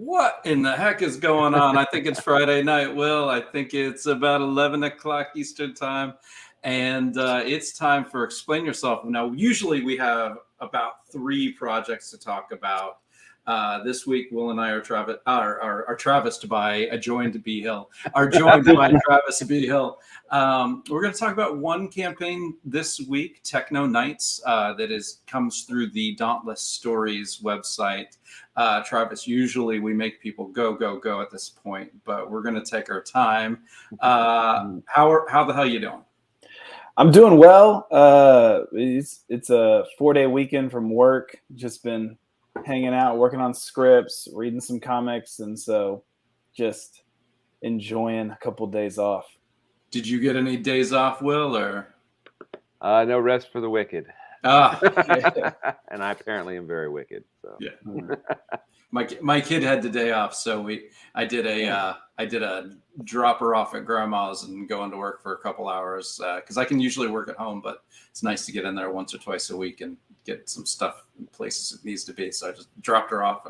What in the heck is going on? I think it's Friday night, Will. I think it's about 11 o'clock Eastern time. And it's time for Explain Yourself. Now, usually we have about 3 projects to talk about. This week, Will and I are Travis by joined B Hill. Are joined by Travis B Hill. We're going to talk about one campaign this week, Techno Nights, that comes through the Dauntless Stories website. Travis, usually we make people go at this point, but we're going to take our time. How the hell you doing? I'm doing well. It's a 4-day weekend from work. Just been hanging out, working on scripts, reading some comics, and so just enjoying a couple days off. Did you get any days off, Will, or? No rest for the wicked. Ah, and I apparently am very wicked. So yeah. My kid had the day off, so I did a drop her off at grandma's and go into work for a couple hours because I can usually work at home, but it's nice to get in there once or twice a week and get some stuff in places it needs to be. So I just dropped her off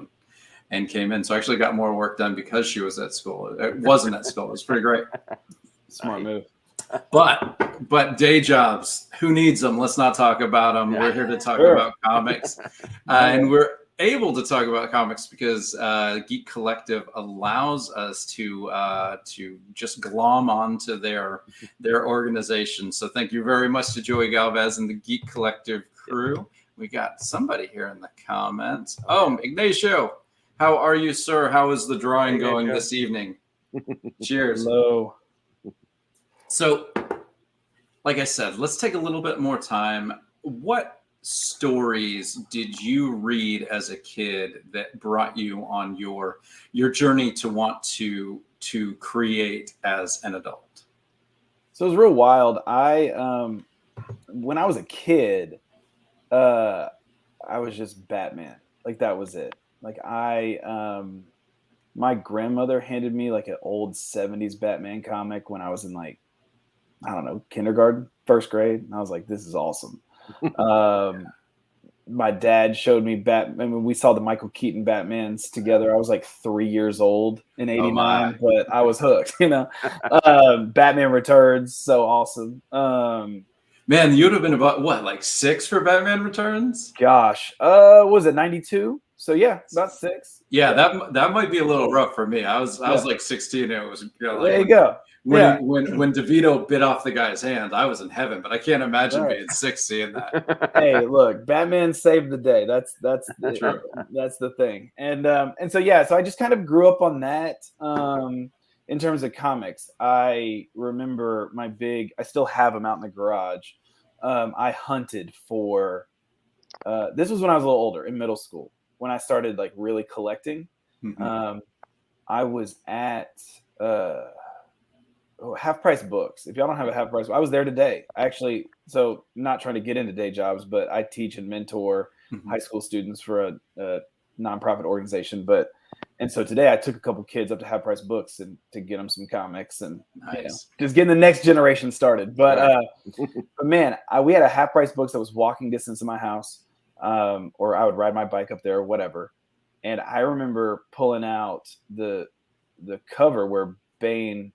and came in. So I actually got more work done because she was at school. It wasn't at school. It was pretty great. Smart move. But day jobs, who needs them? Let's not talk about them. We're here to talk about comics, and we're able to talk about comics because Geek Collective allows us to just glom onto their organization. So thank you very much to Joey Galvez and the Geek Collective crew. We got somebody here in the comments. Oh, Ignacio, how are you, sir? How is the drawing going this evening? Cheers. Hello. So, like I said, let's take a little bit more time. What stories did you read as a kid that brought you on your journey to want to create as an adult? So it was real wild. When I was a kid, I was just Batman. Like that was it. Like my grandmother handed me like an old 70s Batman comic when I was in like, I don't know, kindergarten, first grade. And I was like, this is awesome. My dad showed me Batman. I mean, we saw the Michael Keaton Batmans together. I was like 3 years old in '89, but I was hooked, Batman Returns, so awesome. Man, you'd have been about what, like 6 for Batman Returns? Gosh, was it 92? So yeah, about 6. Yeah, that might be a little rough for me. I was like 16. And it was there you go. When DeVito bit off the guy's hand, I was in heaven, but I can't imagine being 6 seeing that. Hey, look, Batman saved the day. That's true. That's the thing. And so I just kind of grew up on that. In terms of comics, I remember I still have them out in the garage. I hunted for. This was when I was a little older, in middle school, when I started like really collecting. Mm-hmm. I was at. Half Price Books. If y'all don't have a Half Price, I was there today. Actually, so not trying to get into day jobs, but I teach and mentor high school students for a nonprofit organization. And so today I took a couple kids up to Half Price Books and to get them some comics and just getting the next generation started. But man, we had a Half Price Books that was walking distance to my house, or I would ride my bike up there or whatever. And I remember pulling out the cover where Bane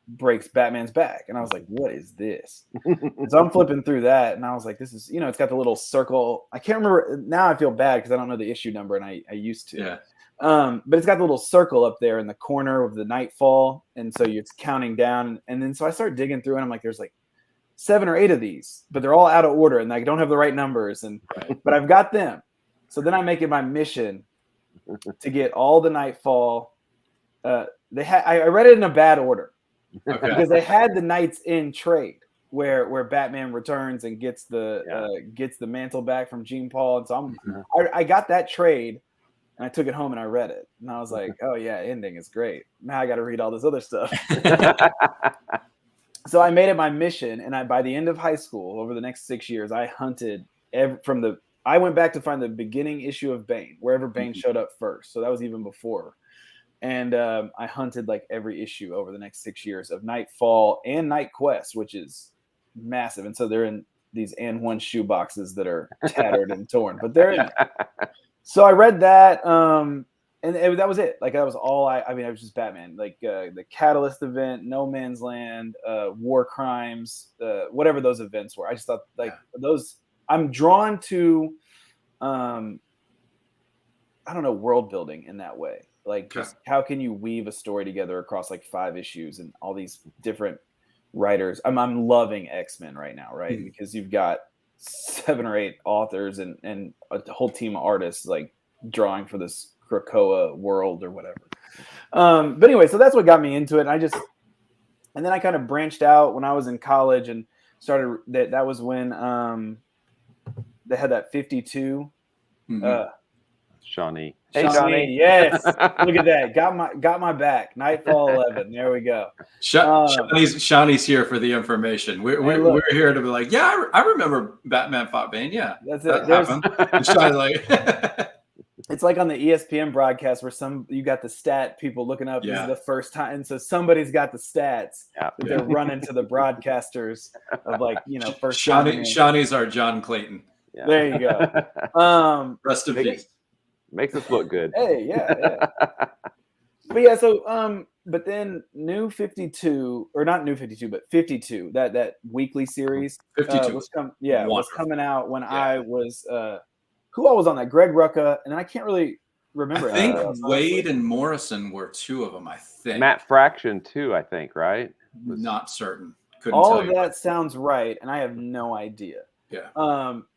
breaks Batman's back, and I was like, what is this? So I'm flipping through that, and I was like, this is, it's got the little circle. I can't remember now. I feel bad because I don't know the issue number, and I used to. But it's got the little circle up there in the corner of the Nightfall, and so it's counting down. And then so I start digging through, and I'm like, there's like 7 or 8 of these, but they're all out of order, and I don't have the right numbers, but I've got them. So then I make it my mission to get all the Nightfall. I read it in a bad order because they had the Knights in trade where Batman returns and gets the mantle back from Jean Paul, and so I got that trade and I took it home and I read it, and I was like, oh yeah, ending is great. Now I got to read all this other stuff. So I made it my mission, and by the end of high school, over the next 6 years, I hunted I went back to find the beginning issue of Bane, wherever Bane showed up first. So that was even before. And I hunted like every issue over the next 6 years of Nightfall and Night Quest, which is massive. And so they're in these And1 shoe boxes that are tattered and torn, but they're in. So I read that. and that was it. Like that was all I mean, I was just Batman. Like the Catalyst event, No Man's Land, War Crimes, whatever those events were. I just thought like those. I'm drawn to, I don't know, world building in that way. Like just how can you weave a story together across like 5 issues and all these different writers. I'm loving X-Men right now, right? Because you've got 7 or 8 authors and a whole team of artists like drawing for this Krakoa world or whatever. But anyway, so that's what got me into it. And then I kind of branched out when I was in college and started that was when they had that 52. Shawnee. Hey, Shawnee, yes. Look at that. Got my back. Nightfall 11. There we go. Shawnee's here for the information. We're here to be like, yeah, I remember Batman fought Bane. Yeah, that's it. And Shawnee's like, it's like on the ESPN broadcast where you got the stat people looking up. This is the first time, and so somebody's got the stats that they're running to the broadcasters of like first. Shawnee's our John Clayton. Yeah. There you go. Rest in peace. Makes us look good. Hey, yeah. But yeah, so but then New 52, or not New 52, but 52, that weekly series 52 was coming out when I was who all was on that? Greg Rucka, and then I can't really remember. I think Wade and Morrison were 2 of them, I think. Matt Fraction too, I think, right? Not certain. Couldn't all tell of you. That sounds right, and I have no idea. Yeah.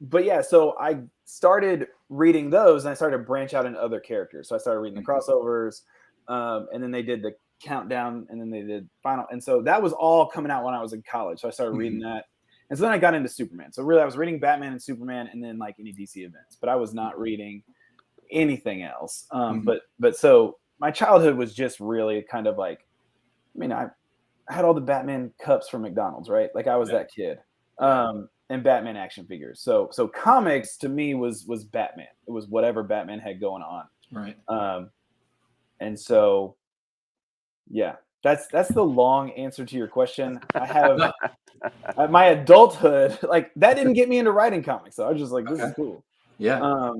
But yeah, so I started reading those and I started to branch out into other characters. So I started reading the crossovers, and then they did the countdown, and then they did final. And so that was all coming out when I was in college. So I started reading that. And so then I got into Superman. So really I was reading Batman and Superman and then like any DC events, but I was not reading anything else. But so my childhood was just really kind of like, I mean, I had all the Batman cups from McDonald's, right? Like I was that kid. And Batman action figures. So comics to me was Batman. It was whatever Batman had going on. Right. And so yeah, that's the long answer to your question. I have my adulthood, like that didn't get me into writing comics. So I was just like, this is cool. Yeah.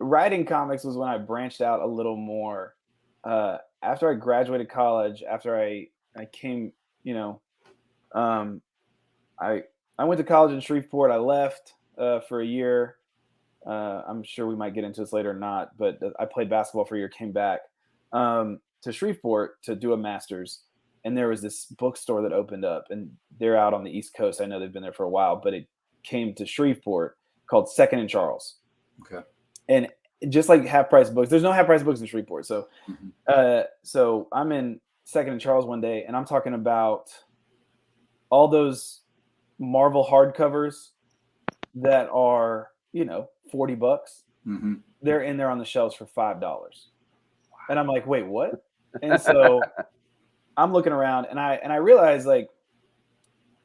Writing comics was when I branched out a little more. After I graduated college, after I came, I went to college in Shreveport. I left for a year. I'm sure we might get into this later or not, but I played basketball for a year, came back to Shreveport to do a master's. And there was this bookstore that opened up, and they're out on the East Coast. I know they've been there for a while, but it came to Shreveport called Second and Charles. Okay. And just like half price books, there's no half price books in Shreveport. So, so I'm in Second and Charles one day, and I'm talking about all those Marvel hardcovers that are, $40. They're in there on the shelves for $5. And I'm like, wait, what? And so I'm looking around and I realized like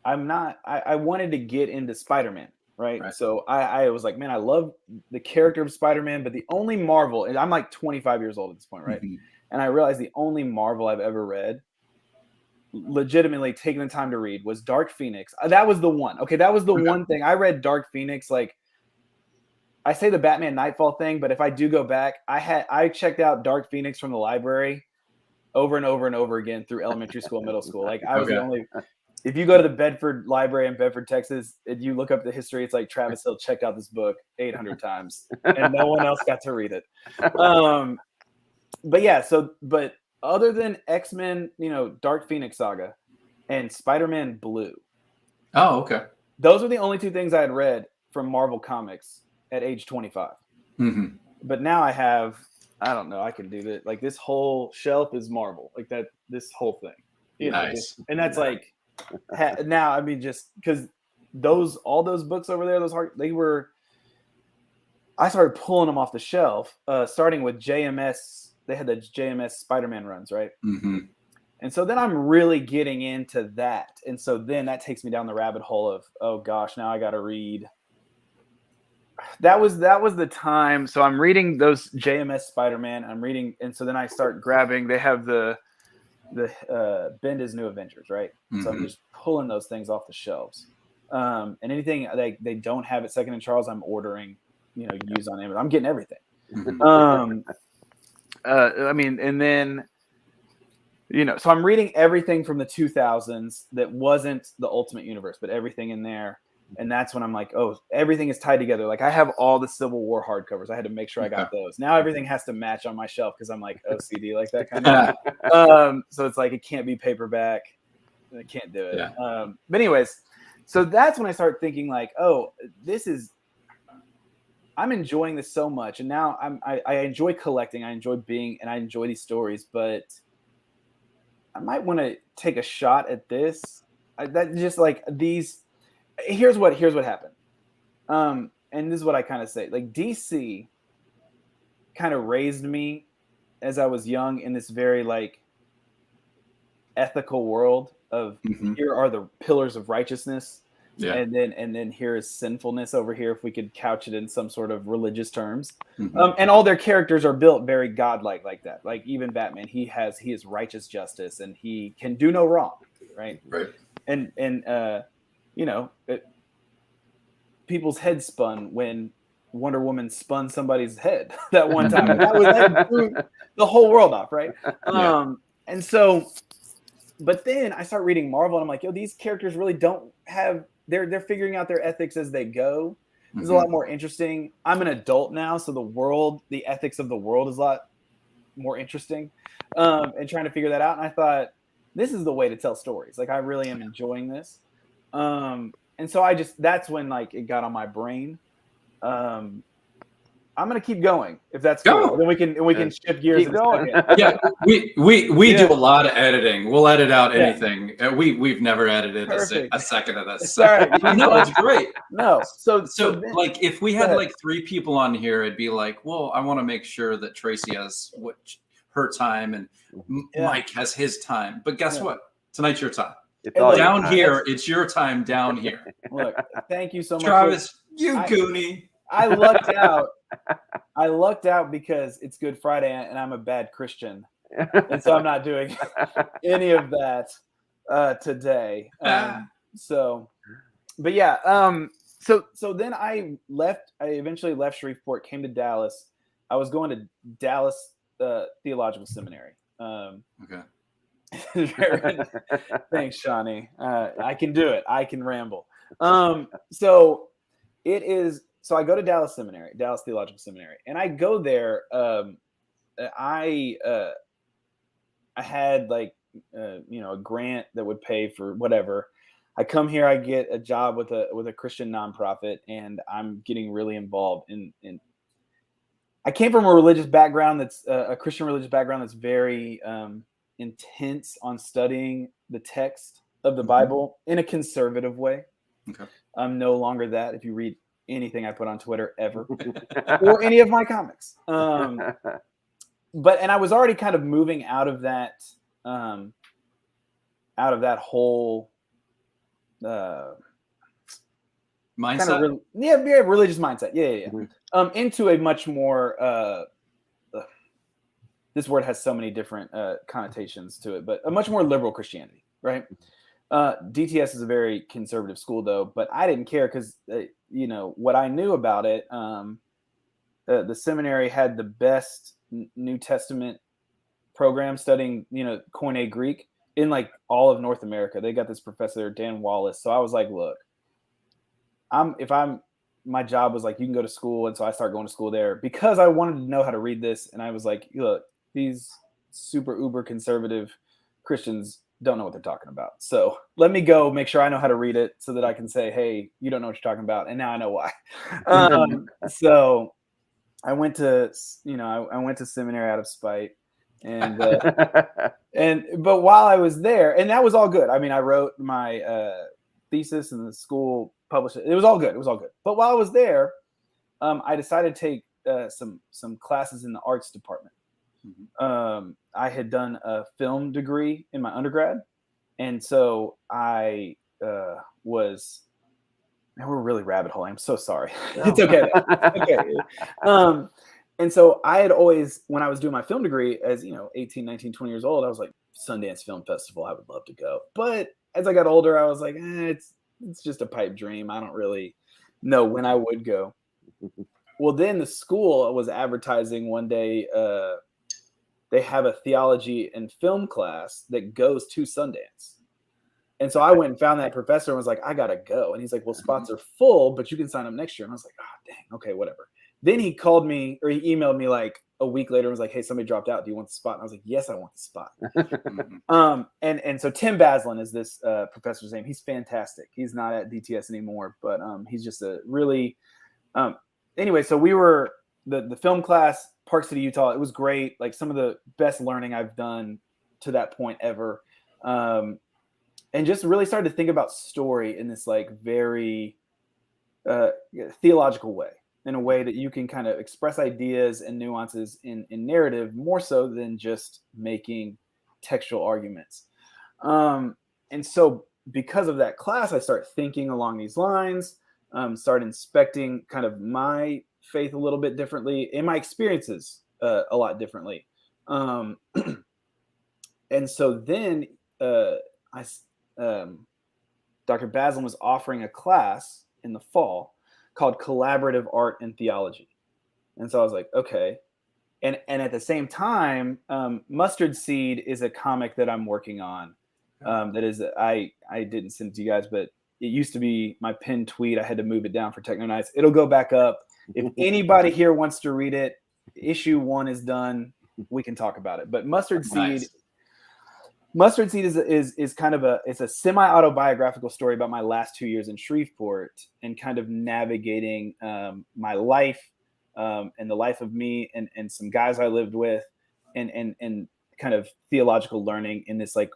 I wanted to get into Spider-Man, right? So I was like, man, I love the character of Spider-Man, but the only Marvel, and I'm like 25 years old at this point, right? And I realized the only Marvel I've ever read, legitimately taking the time to read, was Dark Phoenix. That was the one. Okay, that was the one thing. I read Dark Phoenix, like I say the Batman Nightfall thing, but if I do go back, I checked out Dark Phoenix from the library over and over and over again through elementary school, middle school. Like I was the only. If you go to the Bedford Library in Bedford, Texas, and you look up the history, it's like Travis Hill checked out this book 800 times, and no one else got to read it. But yeah, but other than X-Men, Dark Phoenix Saga and Spider-Man Blue. Oh, okay. Those are the only 2 things I had read from Marvel Comics at age 25. But now I have, I don't know, I can do that. Like this whole shelf is Marvel, like that, this whole thing. Nice. And that's like, now, I mean, just because all those books over there, I started pulling them off the shelf, starting with JMS. They had the JMS Spider-Man runs, right? And so then I'm really getting into that. And so then that takes me down the rabbit hole of, oh gosh, now I got to read. That was the time. So I'm reading those JMS Spider-Man. I'm reading. And so then I start grabbing, they have the Bendis New Adventures, right? So I'm just pulling those things off the shelves. And anything they don't have at Second and Charles, I'm ordering, used on Amazon. I'm getting everything. I mean, and then, so I'm reading everything from the 2000s that wasn't the Ultimate Universe, but everything in there. And that's when I'm like, oh, everything is tied together. Like I have all the Civil War hardcovers. I had to make sure I got those. Now everything has to match on my shelf because I'm like OCD like that kind of. So it's like it can't be paperback. I can't do it. Yeah. But anyways, so that's when I start thinking like, oh, I'm enjoying this so much. And now I enjoy collecting. I enjoy and I enjoy these stories, but I might want to take a shot at this. That just like these. Here's what happened. And this is what I kind of say. Like DC kind of raised me as I was young in this very like ethical world of here are the pillars of righteousness. Yeah. And then here is sinfulness over here, if we could couch it in some sort of religious terms. And all their characters are built very godlike like that. Like even Batman, he is righteous justice and he can do no wrong. Right. And people's heads spun when Wonder Woman spun somebody's head that one time. That threw the whole world off, right? And so, but then I start reading Marvel and I'm like, yo, these characters really don't have, they're figuring out their ethics as they go. It's a lot more interesting. I'm an adult now, so the ethics of the world is a lot more interesting, and trying to figure that out. And I thought, this is the way to tell stories. Like I really am enjoying this. And so that's when like it got on my brain. I'm gonna keep going if that's cool. Then we can shift gears. Keep going. Yeah, we do a lot of editing. We'll edit out anything. We've never edited a second of this. Sorry, no, it's great. No, so then, like if we had like 3 people on here, it'd be like, well, I want to make sure that Tracy has her time and Mike has his time. But guess what? Tonight's your time. Down here, it's your time down here. Look, thank you so much, Travis. Goonie. I lucked out. I lucked out because it's Good Friday and I'm a bad Christian, and so I'm not doing any of that today. But yeah. So then I left. I eventually left Shreveport, came to Dallas. I was going to Dallas Theological Seminary. Okay. Thanks, Shawnee. I can do it. I can ramble. So it is. So I go to Dallas Theological Seminary, and I go there. I had like a grant that would pay for whatever. I come here, I get a job with a Christian nonprofit, and I'm getting really involved in. I came from a religious background that's a Christian religious background that's very intense on studying the text of the Bible in a conservative way. Okay. I'm no longer that. If you read anything I put on Twitter ever or any of my comics. And I was already kind of moving out of that whole mindset. Kind of religious mindset. Yeah. Into a much more this word has so many different connotations to it, but a much more liberal Christianity, right? DTS is a very conservative school, though, but I didn't care because, what I knew about it, the seminary had the best New Testament program studying, Koine Greek in like all of North America. They got this professor, Dan Wallace. So I was like, look, my job was like, you can go to school. And so I started going to school there because I wanted to know how to read this. And I was like, look, these super uber conservative Christians don't know what they're talking about. So let me go make sure I know how to read it so that I can say, hey, you don't know what you're talking about. And now I know why. So I went to seminary out of spite. And but while I was there, and that was all good. I mean, I wrote my thesis and the school published it. It was all good. But while I was there, I decided to take some classes in the arts department. I had done a film degree in my undergrad. And so I we're really rabbit hole. I'm so sorry. No. It's okay. Okay. And so I had always, when I was doing my film degree as, 18, 19, 20 years old, I was like, Sundance Film Festival, I would love to go. But as I got older, I was like, it's just a pipe dream. I don't really know when I would go. Well, then the school was advertising one day they have a theology and film class that goes to Sundance. And so I went and found that professor and was like, I gotta go. And he's like, well, spots are full, but you can sign up next year. And I was like, oh, dang, okay, whatever. Then he called me, or he emailed me like a week later and was like, hey, somebody dropped out. Do you want the spot? And I was like, yes, I want the spot. And so Tim Baslin is this professor's name. He's fantastic. He's not at DTS anymore, but he's just a really anyway. So we were the film class, Park City, Utah. It was great. Like some of the best learning I've done to that point ever. And just really started to think about story in this like very theological way, in a way that you can kind of express ideas and nuances in narrative more so than just making textual arguments. And so because of that class, I started thinking along these lines, started inspecting kind of my faith a little bit differently and my experiences a lot differently. And so then Dr. Baslin was offering a class in the fall called Collaborative Art and Theology. And so I was like, okay. And at the same time, Mustard Seed is a comic that I'm working on. That is, I didn't send it to you guys, but it used to be my pinned tweet. I had to move it down for Techno Nights. It'll go back up. If anybody here wants to read it, issue 1 is done. We can talk about it. But Mustard Seed is kind of it's a semi-autobiographical story about my last 2 years in Shreveport and kind of navigating my life and the life of me and some guys I lived with and kind of theological learning in this like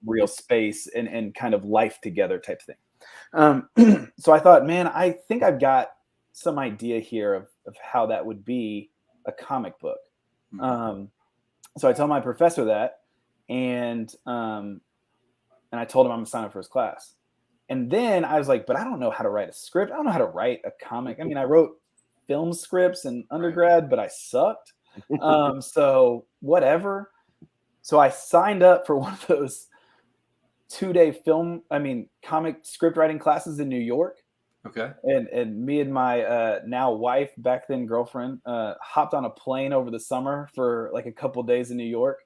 real space and kind of life together type thing. So I thought, man, I think I've got some idea here of how that would be a comic book. So I told my professor that. And I told him I'm gonna sign up for his class. And then I was like, but I don't know how to write a script. I don't know how to write a comic. I mean, I wrote film scripts in undergrad, but I sucked. So whatever. So I signed up for one of those 2-day comic script writing classes in New York. Okay. And me and my now wife, back then girlfriend, hopped on a plane over the summer for like a couple days in New York.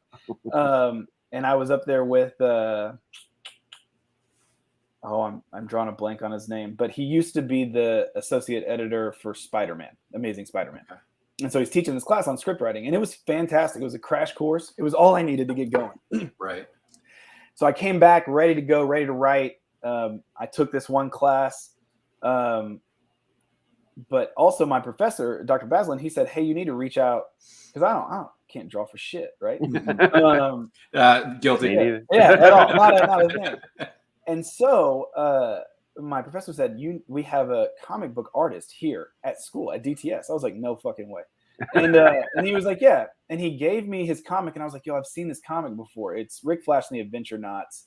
And I was up there with I'm drawing a blank on his name, but he used to be the associate editor for Spider-Man, Amazing Spider-Man. Okay. And so he's teaching this class on script writing, and it was fantastic. It was a crash course. It was all I needed to get going. Right. So I came back ready to go, ready to write. I took this one class. But also my professor, Dr. Baslin, he said, hey, you need to reach out because I can't draw for shit, right? Guilty. Yeah, at all. Not a thing. And so my professor said, we have a comic book artist here at school at DTS. I was like, no fucking way. And he was like, yeah. And he gave me his comic, and I was like, yo, I've seen this comic before. It's Rick Flash and the Adventure Knots.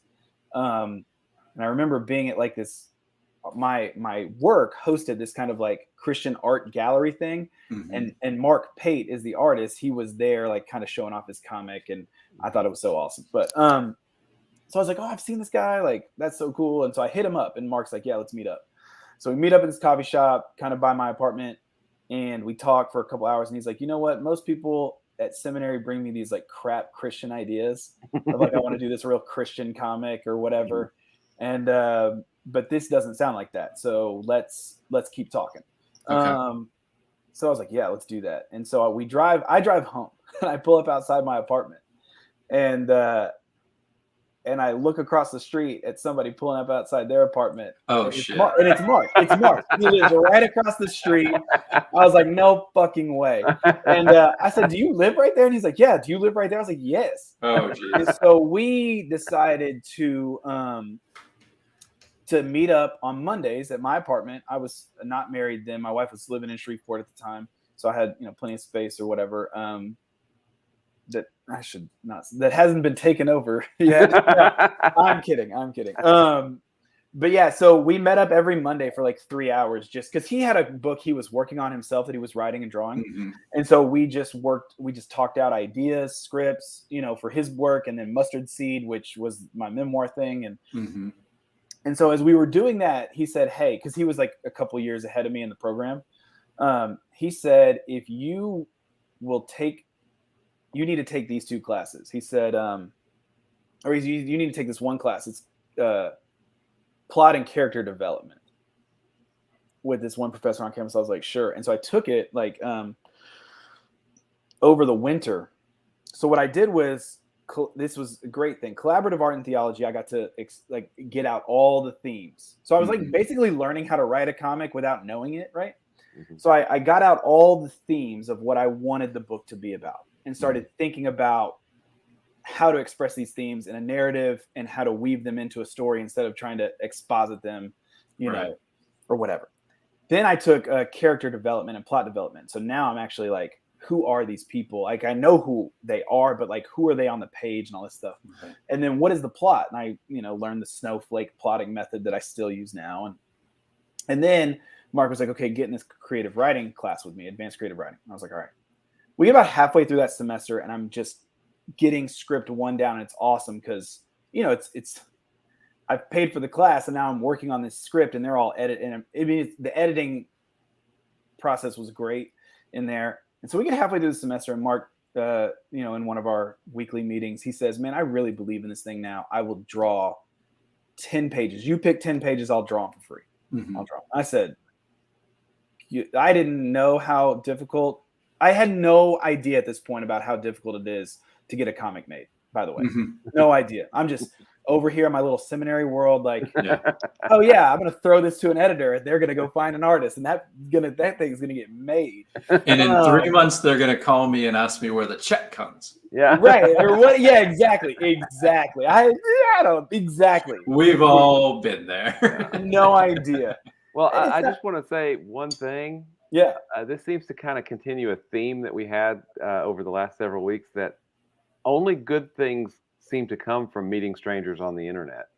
And I remember being at like this. My work hosted this kind of like Christian art gallery thing. Mm-hmm. And Mark Pate is the artist. He was there like kind of showing off his comic, and I thought it was so awesome. But so I was like, oh, I've seen this guy, like that's so cool. And so I hit him up, and Mark's like, yeah, let's meet up. So we meet up in this coffee shop kind of by my apartment, and we talk for a couple hours, and he's like, you know what, most people at seminary bring me these like crap Christian ideas of like I want to do this real Christian comic or whatever. And but this doesn't sound like that. So let's keep talking. Okay. So I was like, yeah, let's do that. And so I drive home and I pull up outside my apartment and I look across the street at somebody pulling up outside their apartment. Oh, shit. And it's Mark. It's Mark. He lives right across the street. I was like, no fucking way. And I said, do you live right there? And he's like, yeah. Do you live right there? I was like, yes. Oh, geez. And so we decided to meet up on Mondays at my apartment. I was not married then. My wife was living in Shreveport at the time. So I had, plenty of space or whatever. That hasn't been taken over yet. I'm kidding. But yeah, so we met up every Monday for like 3 hours just because he had a book he was working on himself that he was writing and drawing. Mm-hmm. And so we just talked out ideas, scripts, for his work, and then Mustard Seed, which was my memoir thing. And mm-hmm. And so as we were doing that, he said, hey, because he was like a couple years ahead of me in the program. He said, if you will take you need to take these 2 classes. He said, you need to take this one class. It's plot and character development with this one professor on campus. I was like, sure. And so I took it like over the winter. So what I did was, this was a great thing. Collaborative art and theology. I got to get out all the themes. So I was like basically learning how to write a comic without knowing it, right? So I got out all the themes of what I wanted the book to be about and started thinking about how to express these themes in a narrative and how to weave them into a story instead of trying to exposit them, you know, or whatever. Then I took character development and plot development. So now I'm actually like, who are these people? Like, I know who they are, but like, who are they on the page and all this stuff? And then what is the plot? And I, learned the snowflake plotting method that I still use now. And then Mark was like, okay, get in this creative writing class with me, advanced creative writing. And I was like, all right. We get about halfway through that semester and I'm just getting script 1 down. And it's awesome because, it's I've paid for the class and now I'm working on this script and they're all editing. The editing process was great in there. And so we get halfway through the semester and Mark, in one of our weekly meetings, he says, man, I really believe in this thing now. I will draw 10 pages. You pick 10 pages, I'll draw them for free. I'll draw them. I said, I didn't know how difficult. I had no idea at this point about how difficult it is to get a comic made, by the way. No idea. I'm just over here in my little seminary world, like, oh yeah, I'm going to throw this to an editor. They're going to go find an artist and that thing's going to get made. And in 3 months, they're going to call me and ask me where the check comes. Yeah. Right. Or what? Yeah, exactly. I don't, exactly. We've all been there. No idea. Well, I just want to say one thing. Yeah. This seems to kind of continue a theme that we had over the last several weeks, that only good things seem to come from meeting strangers on the internet.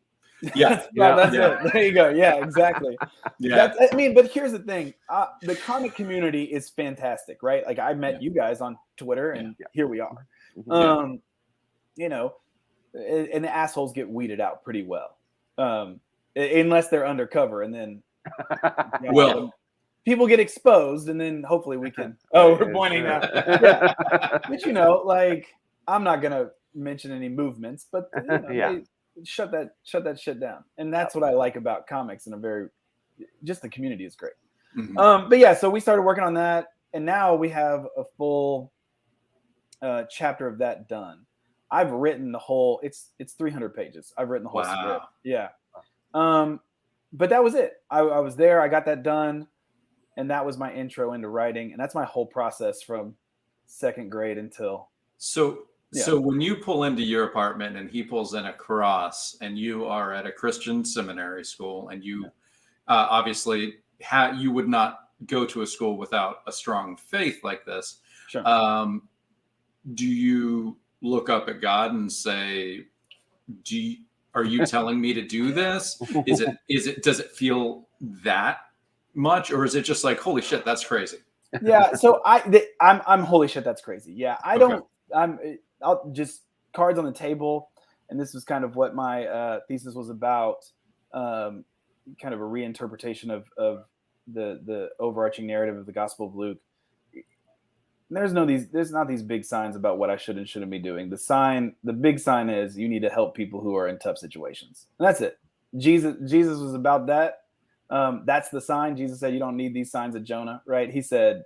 Yeah. That's it. There you go. Yeah, exactly. But here's the thing. The comic community is fantastic, right? Like, I met you guys on Twitter and here we are. And the assholes get weeded out pretty well. Unless they're undercover, and then people get exposed, and then hopefully we can. Oh, we're pointing now. Yeah. But like, I'm not gonna mention any movements, but they shut that shit down, and that's what I like about comics. And just the community is great. But yeah, so we started working on that, and now we have a full chapter of that done. I've written the whole. It's 300 pages. I've written the whole script. Yeah. But that was it. I was there. I got that done. And that was my intro into writing. And that's my whole process from 2nd grade until. So when you pull into your apartment and he pulls in across, and you are at a Christian seminary school, and you obviously you would not go to a school without a strong faith like this. Sure. Do you look up at God and say, are you telling me to do this? Does it feel that much, or is it just like, holy shit, that's crazy? Yeah. So I'm holy shit, that's craizy. Yeah. I'll just cards on the table. And this was kind of what my thesis was about. Kind of a reinterpretation of the overarching narrative of the Gospel of Luke. There's not these big signs about what I should and shouldn't be doing. The big sign is you need to help people who are in tough situations. And that's it. Jesus was about that. That's the sign. Jesus said, you don't need these signs of Jonah, right? He said,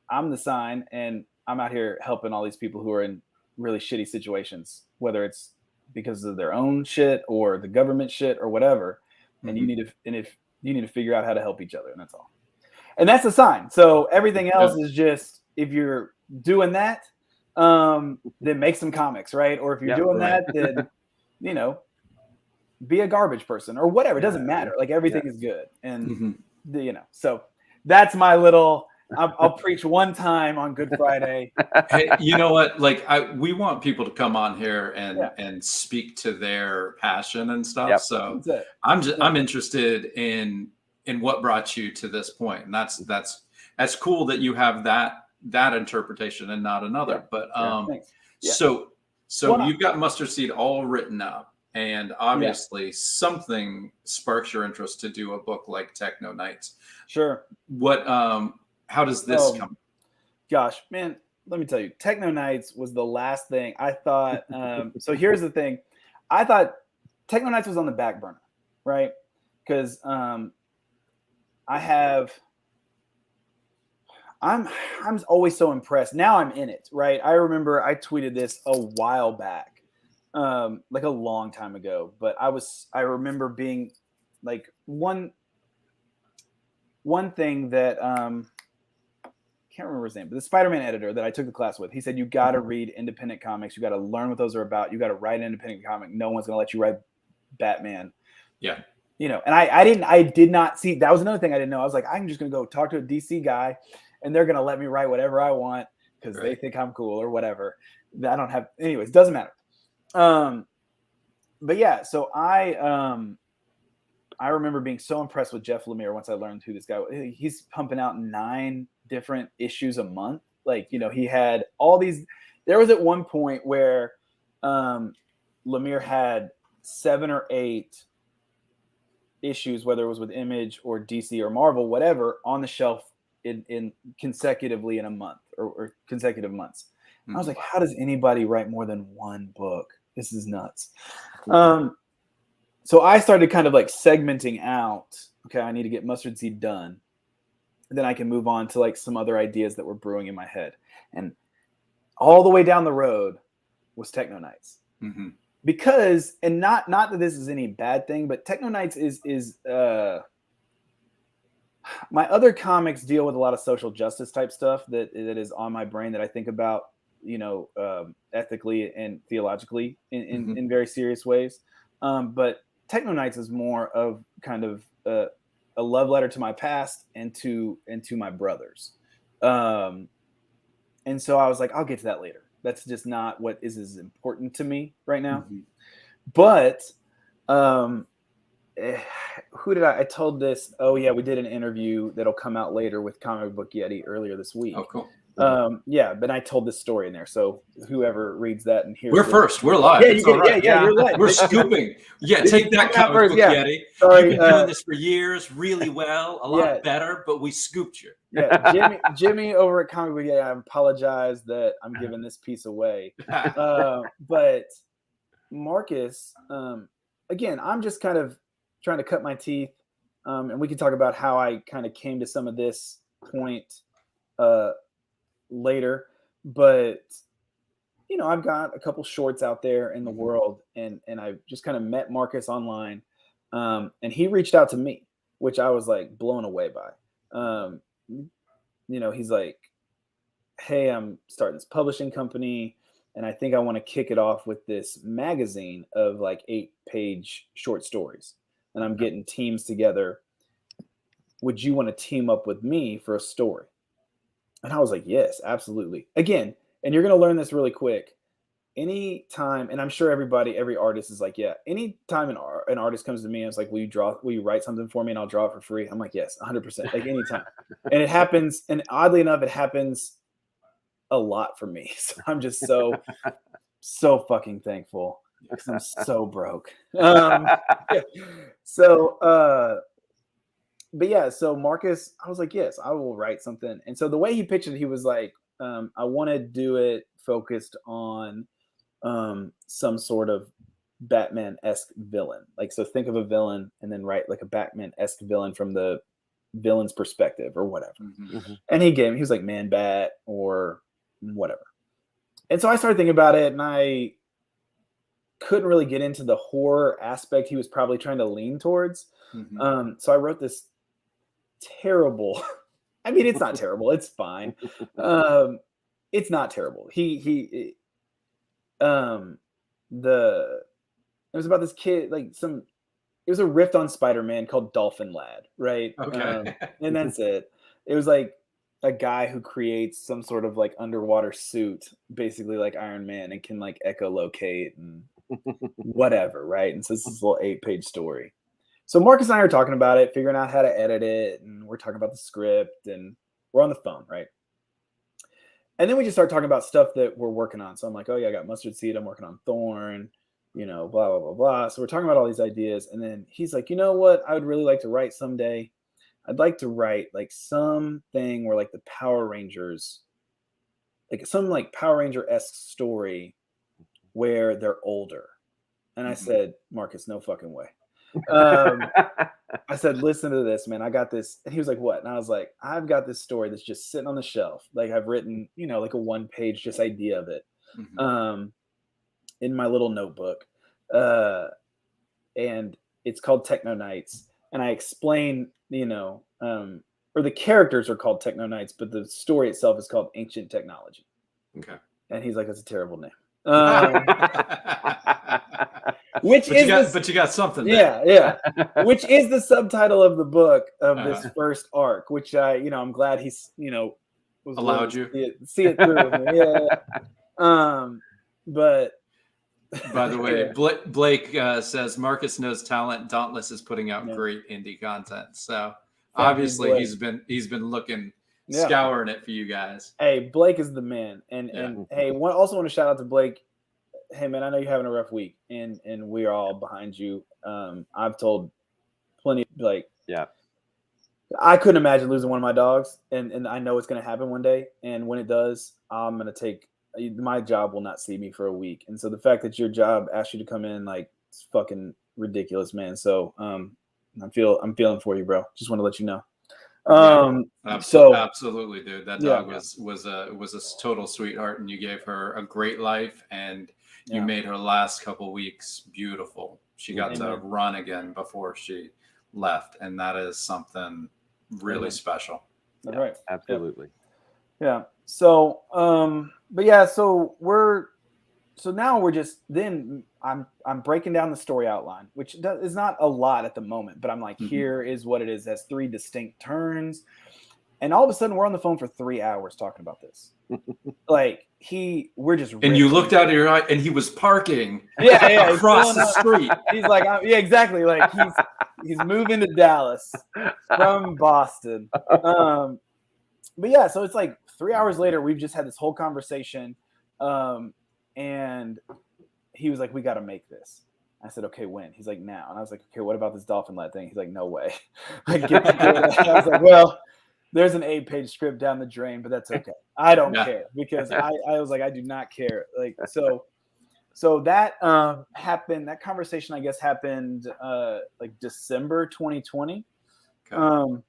I'm the sign, and I'm out here helping all these people who are in really shitty situations, whether it's because of their own shit or the government shit or whatever. And you need to figure out how to help each other. And that's all. And that's the sign. So everything else is just, if you're doing that, then make some comics, right? Or if you're doing that, then, be a garbage person or whatever. It doesn't matter. Like, everything is good. And, so that's my little, I'll preach one time on Good Friday. Hey, you know what? Like, we want people to come on here and speak to their passion and stuff. Yep. So I'm interested in what brought you to this point. And that's cool that you have that interpretation and not another. But so you've got Mustard Seed all written up, and obviously something sparks your interest to do a book like Techno Nights. Sure. What how does this come? Gosh, man, let me tell you, Techno Nights was the last thing I thought. So here's the thing. I thought Techno Nights was on the back burner, right? Because I'm always so impressed. Now I'm in it, right? I remember I tweeted this a while back, like a long time ago. But I remember being like one thing that can't remember his name, but the Spider-Man editor that I took the class with, he said, you got to read independent comics. You got to learn what those are about. You got to write an independent comic. No one's going to let you write Batman. Yeah. You know, and I did not see, that was another thing I didn't know. I was like, I'm just going to go talk to a DC guy and they're going to let me write whatever I want because they think I'm cool or whatever. I don't have, anyways, doesn't matter. But yeah, so I remember being so impressed with Jeff Lemire once I learned who this guy was. He's pumping out 9 different issues a month. Like, you know, he had all these. There was at one point where Lemire had 7 or 8 issues, whether it was with Image or DC or Marvel, whatever, on the shelf in consecutively in a month or consecutive months. Mm-hmm. I was like, how does anybody write more than one book? This is nuts. So I started kind of like segmenting out, okay, I need to get Mustard Seed done. And then I can move on to like some other ideas that were brewing in my head. And all the way down the road was Techno Nights. Mm-hmm. Because, and not that this is any bad thing, but Techno Nights is my other comics deal with a lot of social justice type stuff that is on my brain that I think about, you know, ethically and theologically in very serious ways. But Techno Nights is more of kind of a love letter to my past and to my brothers. And so I was like, I'll get to that later. That's just not what is as important to me right now. Mm-hmm. But who did I told this? Oh yeah, we did an interview that'll come out later with Comic Book Yeti earlier this week. Oh, cool. Yeah, but I told this story in there. So whoever reads that and hears we're first, we're live. Yeah, you're live. We're scooping. Yeah, take that, Comic Book Yeti. Sorry, you've been doing this for years, really well, a lot better, but we scooped you. Yeah, Jimmy over at Comic Book Yeti, I apologize that I'm giving this piece away. But Marcus, again, I'm just kind of trying to cut my teeth, and we can talk about how I kind of came to some of this point later, but you know, I've got a couple shorts out there in the world, and I just kind of met Marcus online, and he reached out to me, which I was like blown away by. You know, he's like, hey, I'm starting this publishing company, and I think I want to kick it off with this magazine of like 8-page short stories, and I'm getting teams together. Would you want to team up with me for a story? And I was like, yes, absolutely. Again, and you're going to learn this really quick. Anytime, and I'm sure every artist is like, yeah, anytime an artist comes to me and it's like, will you write something for me and I'll draw it for free? I'm like, yes, 100%, like anytime. And it happens, and oddly enough, it happens a lot for me. So I'm just so fucking thankful because I'm so broke. But yeah, so Marcus, I was like, yes, I will write something. And so the way he pitched it, he was like, I want to do it focused on some sort of Batman-esque villain. Like, so think of a villain and then write like a Batman-esque villain from the villain's perspective or whatever. Mm-hmm. And he was like Man-Bat or whatever. And so I started thinking about it, and I couldn't really get into the horror aspect he was probably trying to lean towards. Mm-hmm. So I wrote this terrible, I mean, it's not terrible, it's fine. It's not terrible. It was about this kid, like it was a riff on Spider-Man called Dolphin Lad, right? Okay. And that's it. It was like a guy who creates some sort of like underwater suit, basically like Iron Man, and can like echolocate and whatever, right? And so this is a little 8-page story. So Marcus and I are talking about it, figuring out how to edit it, and we're talking about the script, and we're on the phone, right? And then we just start talking about stuff that we're working on. So I'm like, oh yeah, I got Mustard Seed, I'm working on Thorn, you know, blah, blah, blah, blah. So we're talking about all these ideas, and then he's like, you know what I would really like to write someday? I'd like to write like something where like the Power Rangers like some like Power Ranger-esque story where they're older. And I said, Marcus, no fucking way. I said, listen to this, man. I got this. And he was like, what? And I was like, I've got this story that's just sitting on the shelf. Like I've written, like a 1-page just idea of it in my little notebook. And it's called Techno Knights. And I explain, or the characters are called Techno Knights, but the story itself is called Ancient Technology. Okay. And he's like, that's a terrible name. But you got something there. Yeah. Which is the subtitle of the book of this first arc, which I'm glad he's, was allowed you see it through with me. Yeah. But by the way, Blake says Marcus knows talent. Dauntless is putting out great indie content. So obviously he's been looking, scouring it for you guys. Hey, Blake is the man. And hey, also want to shout out to Blake. Hey man, I know you're having a rough week, and we're all behind you. I've told plenty, I couldn't imagine losing one of my dogs, and I know it's going to happen one day. And when it does, I'm going to my job will not see me for a week. And so the fact that your job asked you to come in, like, it's fucking ridiculous, man. So I'm feeling for you, bro. Just want to let you know. Absolutely, dude. That dog was a total sweetheart, and you gave her a great life, and you made her last couple weeks beautiful. She got to run again before she left, and that is something really special. That's right. Absolutely. Yeah. So, so now we're just, then I'm breaking down the story outline, which is not a lot at the moment, but I'm like, here is what it is. It has 3 distinct turns. And all of a sudden we're on the phone for 3 hours talking about this. We're just, and you looked out of your eye and he was parking across the street. He's like, exactly. Like he's moving to Dallas from Boston. But yeah, so it's like 3 hours later, we've just had this whole conversation. And he was like, we got to make this. I said, okay, when? He's like, now. And I was like, okay, what about this dolphin let thing? He's like, no way. I was like, well, there's an 8-page script down the drain, but that's okay. I don't care, because I was like, I do not care. Like, so that happened. That conversation, I guess, happened like December 2020. Okay.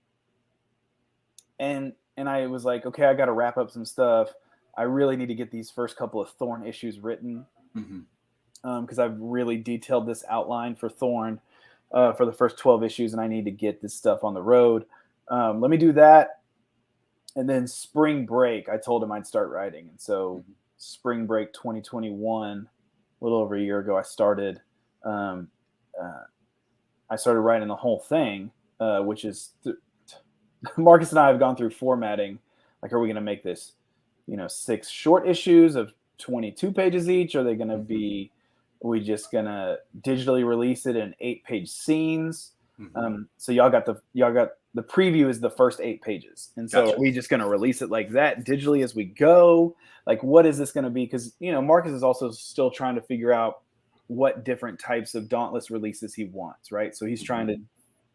And I was like, okay, I got to wrap up some stuff. I really need to get these first couple of Thorn issues written, because I've really detailed this outline for Thorn for the first 12 issues, and I need to get this stuff on the road. Let me do that. And then spring break, I told him I'd start writing. And so spring break 2021, a little over a year ago, I started writing the whole thing, which is Marcus and I have gone through formatting. Like, are we going to make this, 6 short issues of 22 pages each? Are they going to be, are we just going to digitally release it in 8-page scenes? So y'all got the preview is the first 8 pages. And so are we just going to release it like that digitally as we go? Like, what is this going to be? Because, Marcus is also still trying to figure out what different types of Dauntless releases he wants, right? So he's trying to,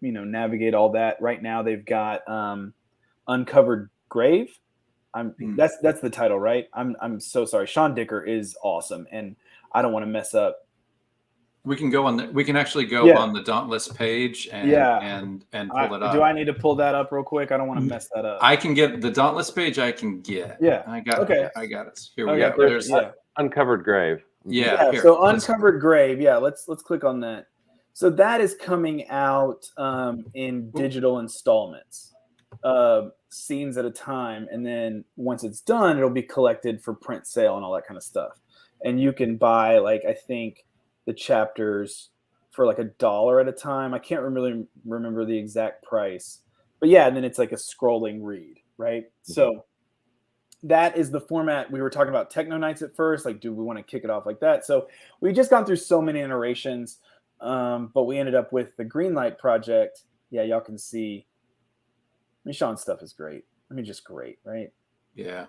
navigate all that. Right now they've got Uncovered Grave. That's the title, right? I'm so sorry. Sean Dicker is awesome, and I don't want to mess up. We can actually go on the Dauntless page and pull it up. Do I need to pull that up real quick? I don't want to mess that up. I can get the Dauntless page. I can get. Yeah. I got it. Here we go. There's Uncovered Grave. Yeah. So Uncovered Grave. Yeah. Let's click on that. So that is coming out in digital installments, scenes at a time. And then once it's done, it'll be collected for print sale and all that kind of stuff. And you can buy, like, I think the chapters for like $1 at a time. I can't really remember the exact price, but yeah. And then it's like a scrolling read, right? So that is the format. We were talking about Techno Knights at first. Like, do we want to kick it off like that? So we've just gone through so many iterations. But we ended up with the Greenlight project. Yeah, y'all can see. Sean's stuff is great. Just great, right? Yeah.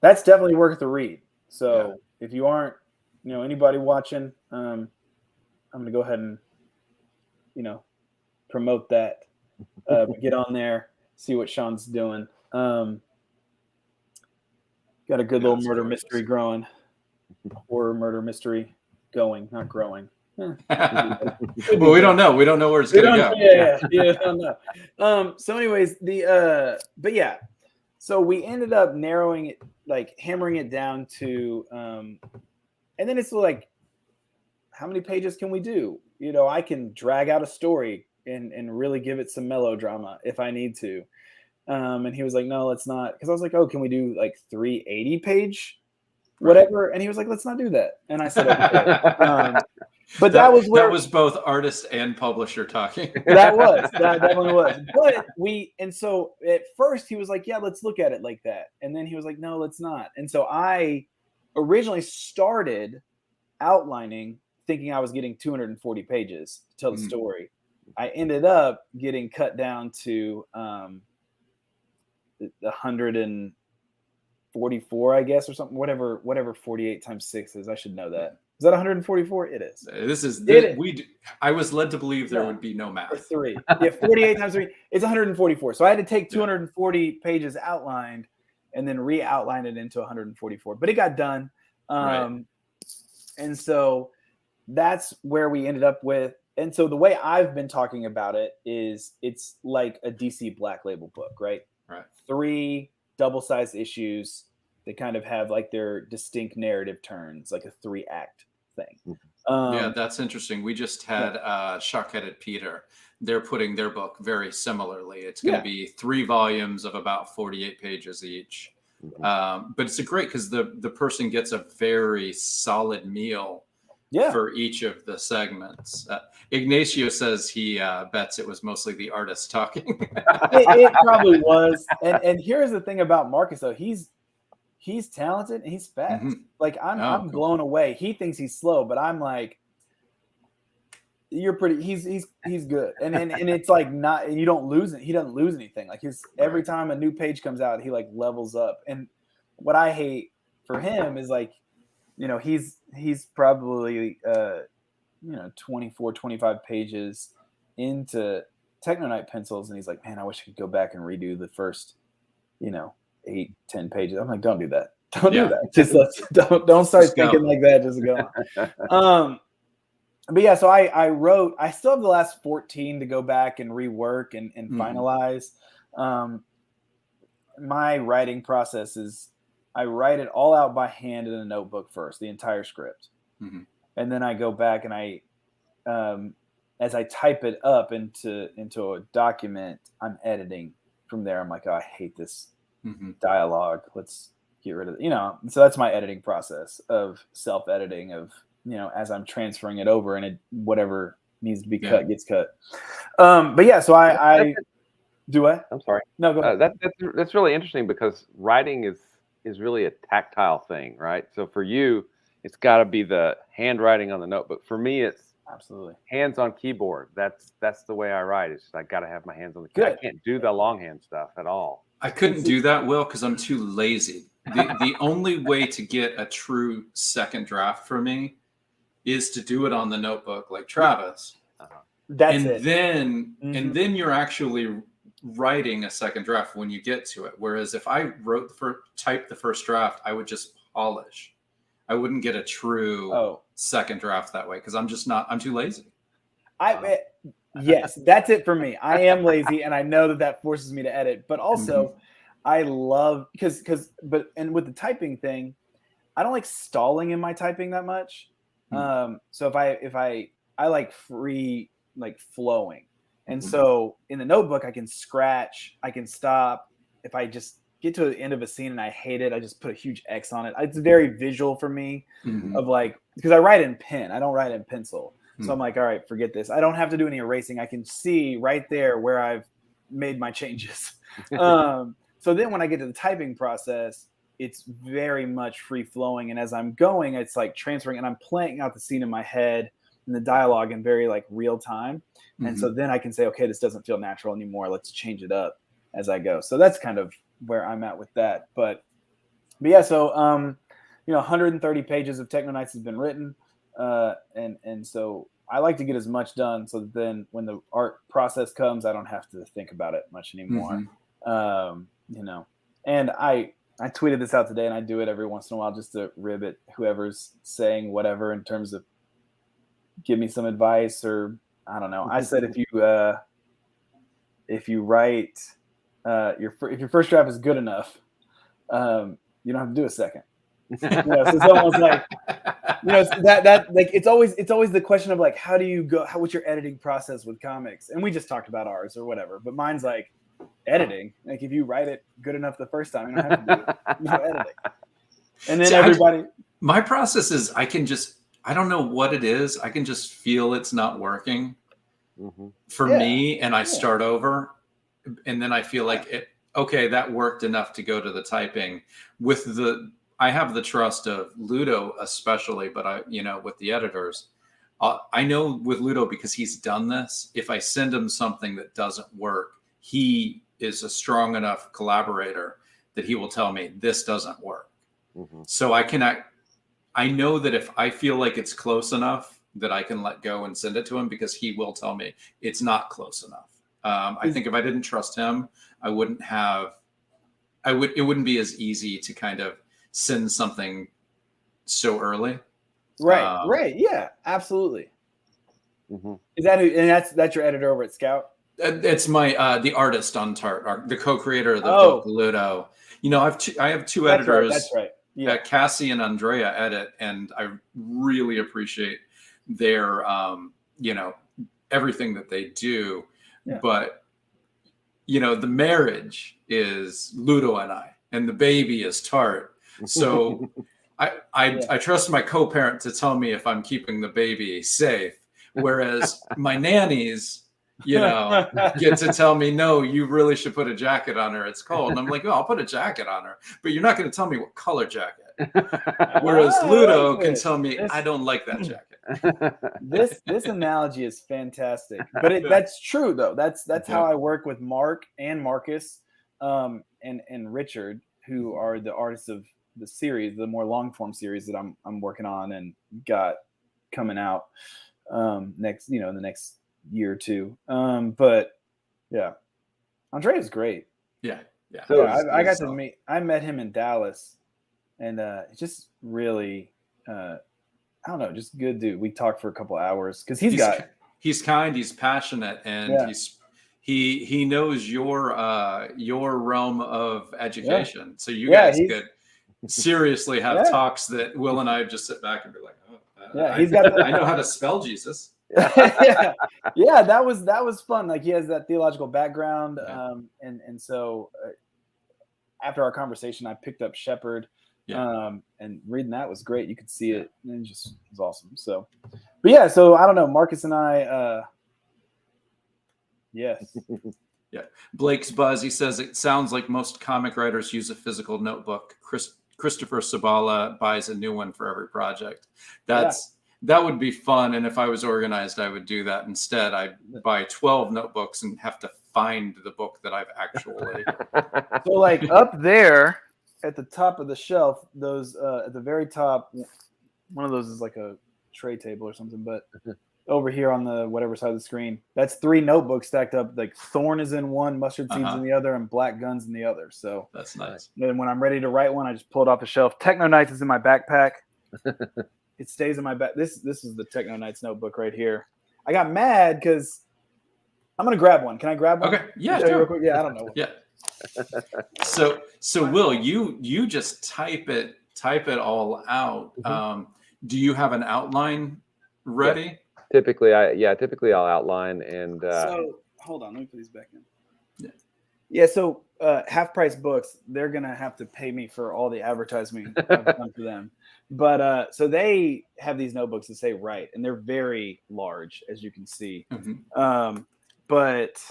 That's definitely worth the read. So if you aren't, anybody watching, I'm going to go ahead and, promote that. Get on there, see what Sean's doing. Got a good little murder gorgeous. mystery growing. Horror murder mystery going, not growing. Well, we don't know. We don't know where it's going to go. Yeah, don't know. So anyways, but yeah, so we ended up narrowing it, like hammering it down to, and then it's like, how many pages can we do? You know, I can drag out a story and really give it some melodrama if I need to. And he was like, no, let's not. Because I was like, oh, can we do like 380-page whatever? And he was like, let's not do that. And I said, okay. But that was both artist and publisher talking. that definitely was. But so at first he was like, yeah, let's look at it like that. And then he was like, no, let's not. And so I originally started outlining thinking I was getting 240 pages to tell the story. I ended up getting cut down to 144, I guess, or something, whatever 48 times 6 is. I should know that. Is that 144? It is. I was led to believe there would be no math. Or 3. Yeah, 48 times 3 is 144. So I had to take 240 pages outlined and then re-outline it into 144. But it got done. And so that's where we ended up with. And so the way I've been talking about it is it's like a DC Black Label book, right? Right. 3 double-sized issues. They kind of have like their distinct narrative turns, like a 3-act thing. Yeah, that's interesting. We just had Shock-Headed Peter. They're putting their book very similarly. It's going to be 3 volumes of about 48 pages each. But it's great because the person gets a very solid meal for each of the segments. Ignacio says he bets it was mostly the artist talking. it probably was. And here's the thing about Marcus, though. He's talented and he's fast. Like I'm blown away. He thinks he's slow, but I'm like, you're pretty. He's good. And it's like not. And you don't lose it. He doesn't lose anything. Like every time a new page comes out, he like levels up. And what I hate for him is like, you know, he's probably 24, 25 pages into Technonite pencils, and he's like, man, I wish I could go back and redo the first, 8, 10 pages. I'm like, don't do that. Don't do that. Just don't start thinking like that. Just go on. But yeah, so I wrote. I still have the last 14 to go back and rework and finalize. My writing process is I write it all out by hand in a notebook first, the entire script, and then I go back and I, as I type it up into a document, I'm editing from there. I'm like, oh, I hate this dialogue. Let's get rid of it. So that's my editing process of self-editing of, as I'm transferring it over, and whatever needs to be cut gets cut. But yeah, so I do I? I'm sorry. No, go ahead. That's really interesting because writing is really a tactile thing, right? So for you, it's got to be the handwriting on the notebook. For me, it's absolutely hands on keyboard. That's the way I write. It's just, I got to have my hands on the keyboard. I can't do the longhand stuff at all. I couldn't do that, Will, because I'm too lazy. The only way to get a true second draft for me is to do it on the notebook like Travis. That's it. And then you're actually writing a second draft when you get to it. Whereas if I typed the first draft, I would just polish. I wouldn't get a true second draft that way because I'm too lazy. Yes, that's it for me. I am lazy, and I know that forces me to edit. But also, I love because with the typing thing, I don't like stalling in my typing that much. So if I like free, like flowing, and so in the notebook I can scratch, I can stop. If I just get to the end of a scene and I hate it, I just put a huge X on it. It's very visual for me of like, because I write in pen, I don't write in pencil. So I'm like, all right, forget this. I don't have to do any erasing. I can see right there where I've made my changes. So then when I get to the typing process, it's very much free flowing. And as I'm going, it's like transferring, and I'm playing out the scene in my head and the dialogue in very like real time. And so then I can say, okay, this doesn't feel natural anymore. Let's change it up as I go. So that's kind of where I'm at with that. But yeah, so 130 pages of Technonites has been written. And so I like to get as much done so that then when the art process comes, I don't have to think about it much anymore. And I I tweeted this out today, and I do it every once in a while just to rib at whoever's saying whatever in terms of give me some advice, or I don't know. I said if you write if your first draft is good enough, you don't have to do a second. So it's almost like that like it's always the question of like how do you go? What's your editing process with comics? And we just talked about ours or whatever, but mine's like editing. Like if you write it good enough the first time, you don't have to do editing. And then my process is I don't know what it is. I can just feel it's not working for me, and I start over, and then I feel like okay, that worked enough to go to the typing. I have the trust of Ludo especially, but with the editors, I know with Ludo because he's done this. If I send him something that doesn't work, he is a strong enough collaborator that he will tell me this doesn't work. So I know that if I feel like it's close enough that I can let go and send it to him, because he will tell me it's not close enough. I think if I didn't trust him, it wouldn't be as easy to kind of send something so early. Right. Yeah, absolutely. Is that that's your editor over at Scout? It's my the artist on Tart, the co-creator of the book, Ludo. I have two editors. That's right. Yeah. Cassie and Andrea edit, and I really appreciate their everything that they do. Yeah. But the marriage is Ludo and I, and the baby is Tart. So I trust my co-parent to tell me if I'm keeping the baby safe, whereas my nannies get to tell me, no, you really should put a jacket on her. It's cold. And I'm like, oh, I'll put a jacket on her, but you're not going to tell me what color jacket. Whereas Ludo can tell me, I don't like that jacket. This analogy is fantastic, but that's true though. That's how I work with Mark and Marcus, and Richard, who are the artists of the series, the more long form series that I'm working on and got coming out next, in the next year or two. But yeah, Andre is great. Yeah. So I met him in Dallas, and just really, I don't know, just good dude. We talked for a couple hours because he's kind, he's passionate, and he knows your realm of education. Yeah. So you guys could seriously have talks that Will and I just sit back and be like, I know how to spell Jesus. Yeah, that was fun. Like he has that theological background, and so after our conversation, I picked up Shepherd, and reading that was great. You could see it, and it just was awesome. So, but so I don't know, Marcus and I, yes. Yeah, Blake's Buzz. He says it sounds like most comic writers use a physical notebook. Christopher Sabala buys a new one for every project. That would be fun. And if I was organized, I would do that instead. I buy 12 notebooks and have to find the book that I've actually. So like up there at the top of the shelf, those at the very top, one of those is like a tray table or something, but over here on the whatever side of the screen, that's 3 notebooks stacked up. Like Thorn is in one, Mustard Seeds in the other, and Black Guns in the other. So that's nice. And when I'm ready to write one, I just pull it off the shelf. Techno Nights is in my backpack. It stays in my back. This is the Techno Nights notebook right here. I got mad because I'm gonna grab one. Can I grab one? Okay. Yeah. Sure. Real quick? Yeah. I don't know. Yeah. So Will, you just type it all out. Do you have an outline ready? Yeah. Typically I'll outline and. So hold on, let me put these back in. Yeah. So Half Price Books, they're gonna have to pay me for all the advertising I've done for them. But so they have these notebooks that say write, and they're very large, as you can see. But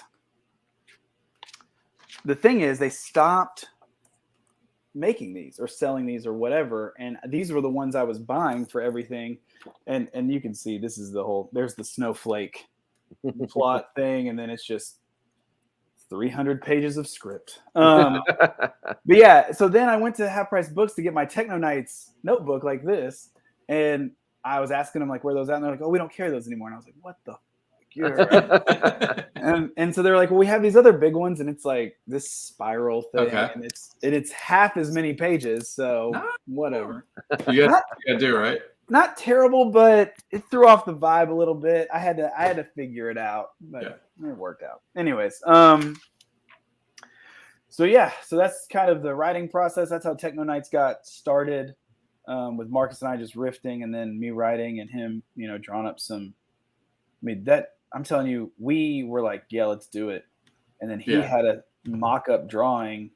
the thing is, they stopped making these or selling these or whatever, and these were the ones I was buying for everything. And you can see this is there's the snowflake plot thing, and then it's just 300 pages of script. But yeah, so then I went to Half Price Books to get my Techno Nights notebook like this, and I was asking them like where those at, and they're like, oh, we don't carry those anymore. And I was like, what the? you're right. And so they're like, well, we have these other big ones, and it's like this spiral thing, Okay. and it's half as many pages, so whatever. You got to do right. Not terrible, but it threw off the vibe a little bit. I had to figure it out, but it worked out. Anyways, so that's kind of the writing process. That's how Techno Nights got started, with Marcus and I just riffing, and then me writing and him, drawing up some. I mean, that I'm telling you, we were like, yeah, let's do it, and then he had a mock-up drawing.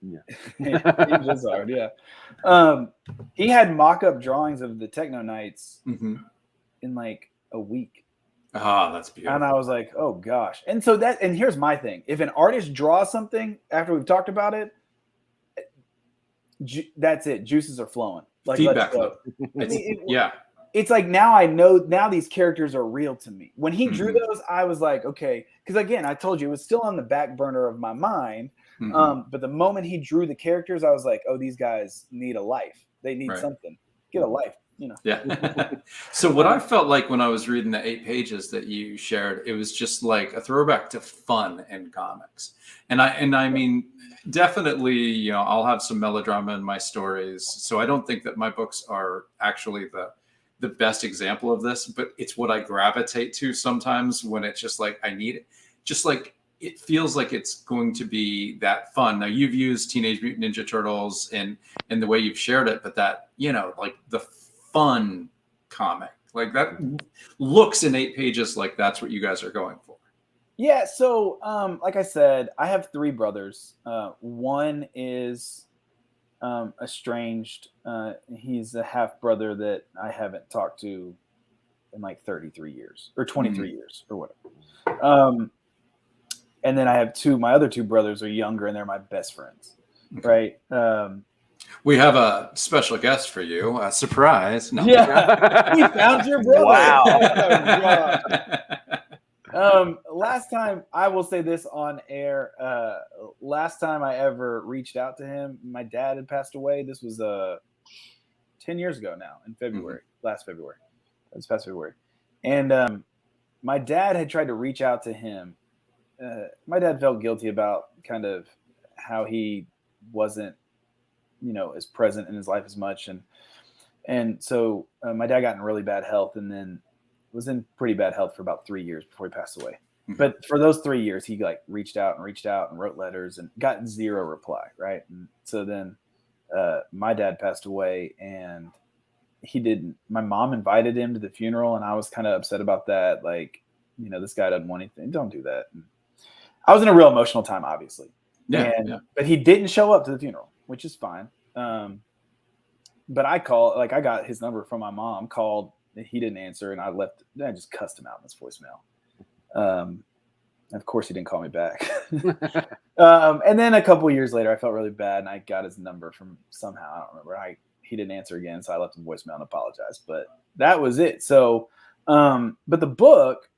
Yeah, just hard. Yeah, he had mock-up drawings of the Techno Nights in like a week. Ah, that's beautiful. And I was like, oh gosh. And so and here's my thing: if an artist draws something after we've talked about it, that's it. Juices are flowing. Like, feedback. It's like now I know these characters are real to me. When he drew those, I was like, okay, because again, I told you it was still on the back burner of my mind. But the moment he drew the characters, I was like, oh, these guys need a life. They need something. Get a life, Yeah. So what I felt like when I was reading the 8 pages that you shared, it was just like a throwback to fun in comics. And I mean, definitely, I'll have some melodrama in my stories. So I don't think that my books are actually the best example of this, but it's what I gravitate to sometimes when it's just like, I need it. Just like, it feels like it's going to be that fun. Now you've used Teenage Mutant Ninja Turtles and the way you've shared it, but that, like the fun comic, like that looks in 8 pages like that's what you guys are going for. Yeah. So, like I said, I have 3 brothers. One is estranged. He's a half brother that I haven't talked to in like 33 years or 23 years or whatever. And then I have my other 2 brothers are younger, and they're my best friends. Right. We have a special guest for you. A surprise. No. Yeah. We found your brother. Wow. Last time, I will say this on air, last time I ever reached out to him, my dad had passed away. This was 10 years ago now, in February, last February. This past February. And my dad had tried to reach out to him. My dad felt guilty about kind of how he wasn't, as present in his life as much. And so my dad got in really bad health, and then was in pretty bad health for about 3 years before he passed away. But for those 3 years, he like reached out and wrote letters and got 0 reply. Right. And so then my dad passed away, and my mom invited him to the funeral, and I was kind of upset about that. Like, this guy doesn't want anything. Don't do that. And I was in a real emotional time, obviously. But he didn't show up to the funeral, which is fine. But I got his number from my mom, called, he didn't answer, and I just cussed him out in his voicemail. Of course he didn't call me back. And then a couple of years later, I felt really bad, and I got his number from somehow, I don't remember. He didn't answer again, so I left him a voicemail and apologized. But that was it. So, but the book,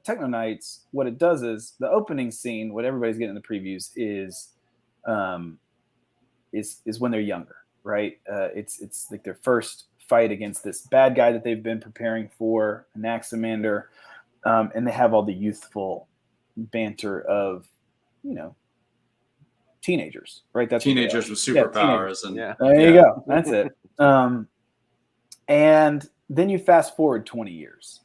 Techno Nights, what it does is the opening scene, what everybody's getting in the previews is when they're younger, right? It's like their first fight against this bad guy that they've been preparing for, Anaximander, and they have all the youthful banter of, teenagers, right? That's teenagers with superpowers, there you go. That's it. And then you fast forward 20 years.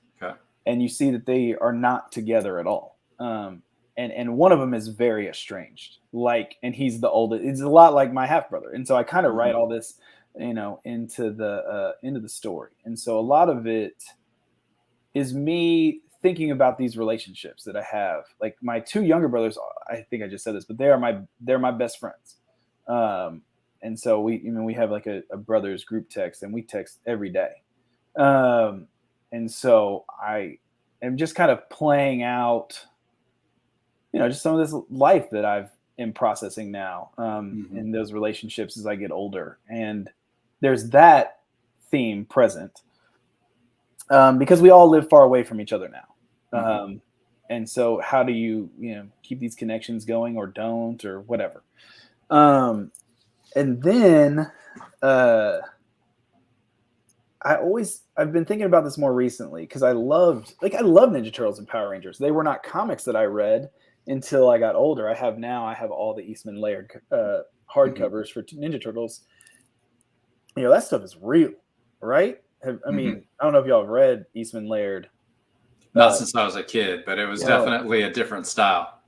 And you see that they are not together at all. And one of them is very estranged. And he's the oldest. It's a lot like my half brother. And so I kind of write all this, into the story. And so a lot of it is me thinking about these relationships that I have. Like my 2 younger brothers, I think I just said this, but they're my best friends. And so we have like a brothers group text, and we text every day. And so I am just kind of playing out, just some of this life that I've am processing now in those relationships as I get older. And there's that theme present because we all live far away from each other now. And so how do you keep these connections going, or don't, or whatever? And then I've been thinking about this more recently because I love Ninja Turtles and Power Rangers. They were not comics that I read until I got older. I have all the Eastman layered hardcovers for Ninja Turtles. That stuff is real, right? I mean, I don't know if y'all have read Eastman layered. Not since I was a kid, but it was definitely a different style.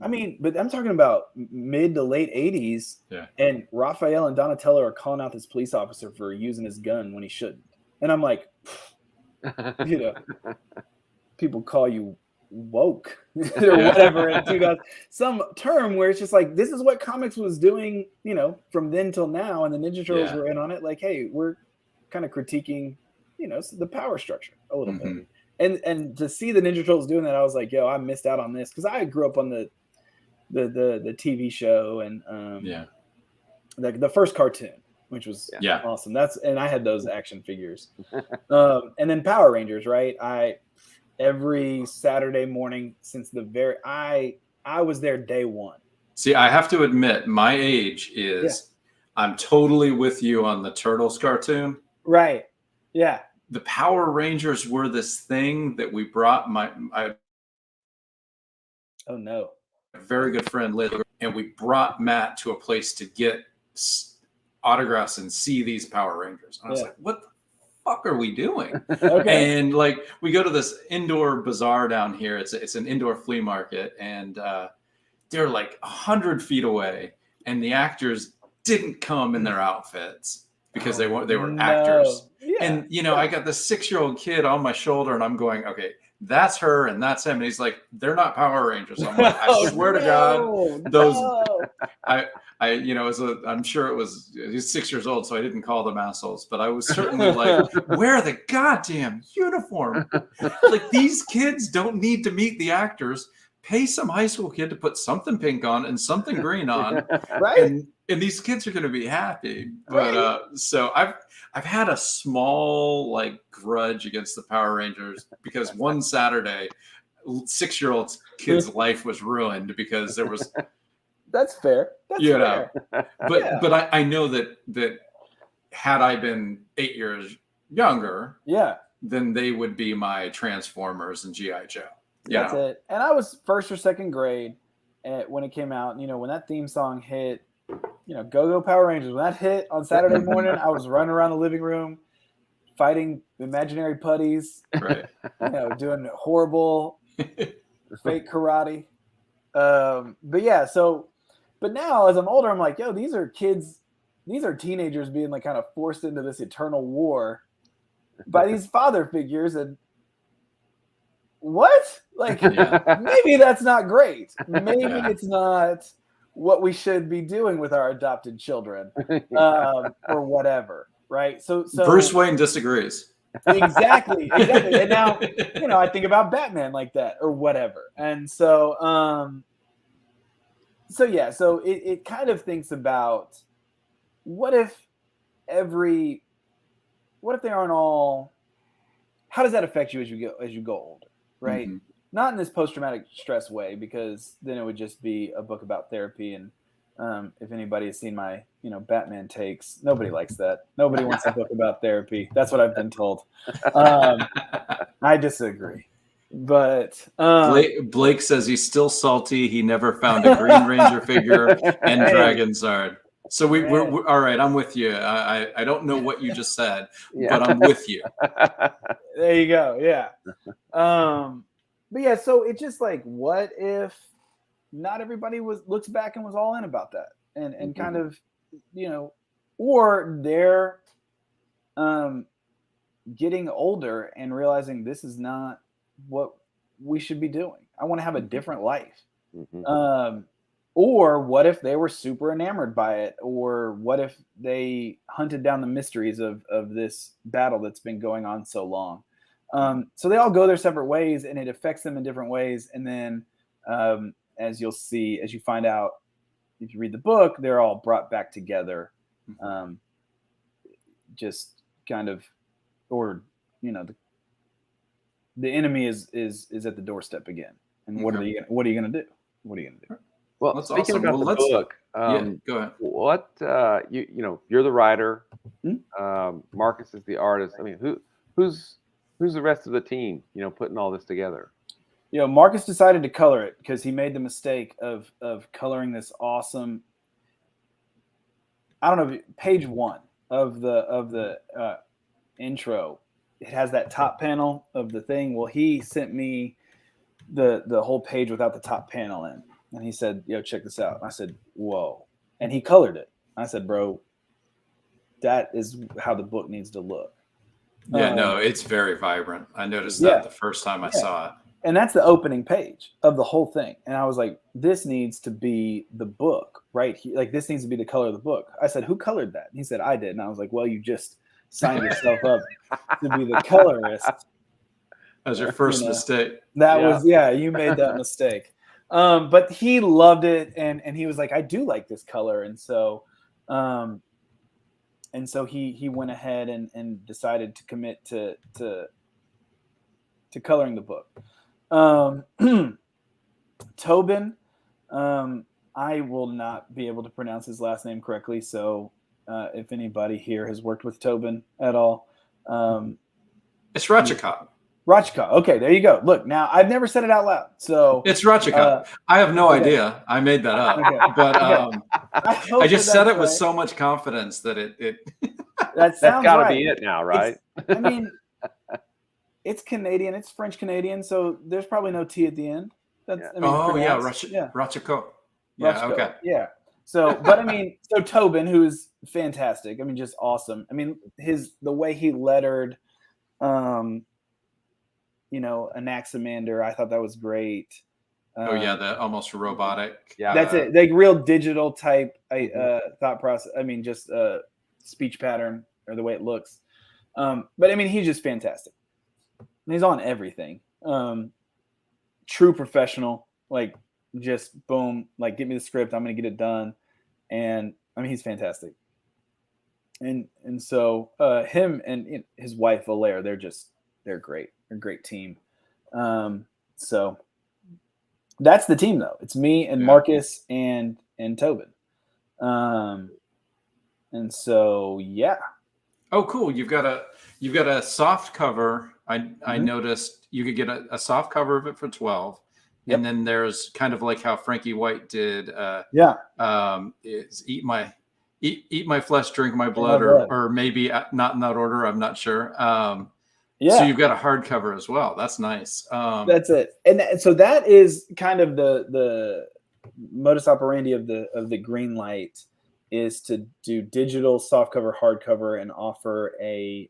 I mean, but I'm talking about mid to late 80s. Yeah. And Raphael and Donatello are calling out this police officer for using his gun when he shouldn't. And I'm like, people call you woke or whatever in 2000, some term where it's just like, this is what comics was doing, from then till now. And the Ninja Turtles were in on it. Like, hey, we're kind of critiquing, the power structure a little bit. And to see the Ninja Turtles doing that, I was like, yo, I missed out on this. Cause I grew up on the TV show and the first cartoon, which was awesome. And I had those action figures. And then Power Rangers, right? Every Saturday morning since I was there day one. See, I have to admit, my age is I'm totally with you on the Turtles cartoon. Right. Yeah. The Power Rangers were this thing that we brought a very good friend Liz, and we brought Matt to a place to get autographs and see these Power Rangers. And I was like, what the fuck are we doing? And like, we go to this indoor bazaar down here. It's an indoor flea market, and they're like 100 feet away, and the actors didn't come in their outfits because they were actors. And I got this 6-year-old kid on my shoulder, and I'm going, okay, that's her and that's him. And he's like, they're not Power Rangers. I'm like, I swear to God, those. I'm sure he's 6 years old, so I didn't call them assholes, but I was certainly like, wear the goddamn uniform. Like, these kids don't need to meet the actors. Pay some high school kid to put something pink on and something green on, right? And these kids are going to be happy. But so I've had a small grudge against the Power Rangers because one Saturday, 6-year-old kid's life was ruined because there was. That's fair. That's fair. But I know that had I been 8 years younger, then they would be my Transformers and G.I. Joe. That's it. And I was first or second grade when it came out. When that theme song hit, Go Power Rangers. When that hit on Saturday morning, I was running around the living room, fighting imaginary putties, doing horrible fake karate. But now as I'm older, I'm like, yo, these are kids, these are teenagers being kind of forced into this eternal war by these father figures. And what? Maybe that's not great. Maybe it's not what we should be doing with our adopted children, or whatever. Right. So Bruce Wayne disagrees. Exactly. And now, I think about Batman like that or whatever. And so, it kind of thinks about what if they aren't all, how does that affect you as you go older, right? Mm-hmm. Not in this post-traumatic stress way, because then it would just be a book about therapy. And if anybody has seen my, Batman takes, nobody likes that. Nobody wants a book about therapy. That's what I've been told. I disagree. But Blake says he's still salty. He never found a Green Ranger figure and Dragon Zard. So we're all right. I'm with you. I don't know what you just said, but I'm with you. There you go. Yeah. But yeah, so it's just what if not everybody looks back and was all in about that, and kind of, or they're getting older and realizing this is not what we should be doing. I want to have a different life. Mm-hmm. Or what if they were super enamored by it? Or what if they hunted down the mysteries of this battle that's been going on so long? So they all go their separate ways, and it affects them in different ways. And then, as you'll see, as you find out, if you read the book, they're all brought back together. Just kind of, or, the enemy is at the doorstep again. And what are you going to do? What are you going to do? Well, that's speaking awesome. about the book, go ahead. What you're the writer. Marcus is the artist. I mean, who's the rest of the team? Putting all this together. Marcus decided to color it because he made the mistake of coloring this awesome. I don't know, page 1 of the intro. It has that top panel of the thing. Well, he sent me the whole page without the top panel in, and he said, check this out. And I said, whoa. And he colored it. I said, bro, that is how the book needs to look. Yeah, no, it's very vibrant. I noticed that the first time I saw it. And that's the opening page of the whole thing. And I was like, this needs to be the book, right? Like, this needs to be the color of the book. I said, who colored that? And he said, I did. And I was like, well, you just signed yourself up to be the colorist. That was your first mistake. That was, you made that mistake. But he loved it. And he was like, I do like this color. And so he went ahead and decided to commit to coloring the book. Tobin, I will not be able to pronounce his last name correctly. So if anybody here has worked with Tobin at all, it's Ratchikov. Ratchikov. Okay, there you go. Look, now I've never said it out loud. So it's Ratchikov. I have no idea. I made that up. Okay. But I just said it with so much confidence that it that's got to be it now, right? I mean, it's Canadian. It's French Canadian, so there's probably no T at the end. Ratchikov. Yeah, okay. Yeah. So, but I mean, so Tobin, who's fantastic. I mean, just awesome. I mean, the way he lettered, Anaximander, I thought that was great. The almost robotic. Yeah, that's it. Like real digital type thought process. I mean, just speech pattern or the way it looks. But I mean, he's just fantastic. He's on everything. True professional, like just boom, like give me the script, I'm gonna get it done. And I mean, he's fantastic. And so him and his wife Valaire, they're great. They're a great team. So that's the team though. It's me and Marcus and Tobin. And so Oh, cool. You've got a soft cover. I noticed you could get a soft cover of it for 12. Yep. And then there's kind of like how Frankie White did. Is eat my flesh, drink my blood, or maybe not in that order. I'm not sure. So you've got a hardcover as well. That's nice. That's it. And so that is kind of the modus operandi of the green light, is to do digital, softcover, hardcover, and offer a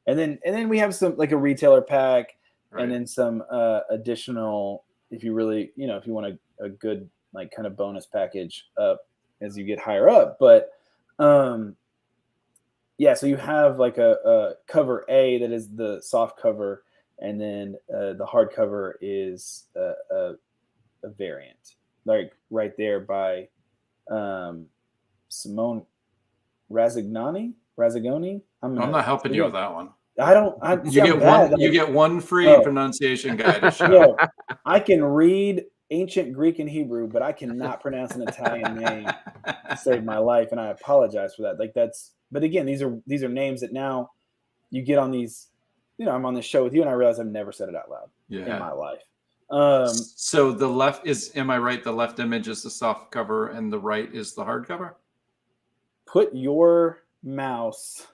and then we have some like a retailer pack, right. And then some additional, if you really, if you want a good like kind of bonus package up as you get higher up. But so you have like a cover A that is the soft cover, and then the hardcover is a variant, like right there by Simone Razzagoni. I'm not helping you with that one. You get one free pronunciation guide to show. Yo, I can read ancient Greek and Hebrew, but I cannot pronounce an Italian name to save my life, and I apologize for that. Like but again, these are names that now you get on these. I'm on this show with you, and I realize I've never said it out loud in my life. So the left is, am I right? The left image is the soft cover, and the right is the hard cover. Put your mouse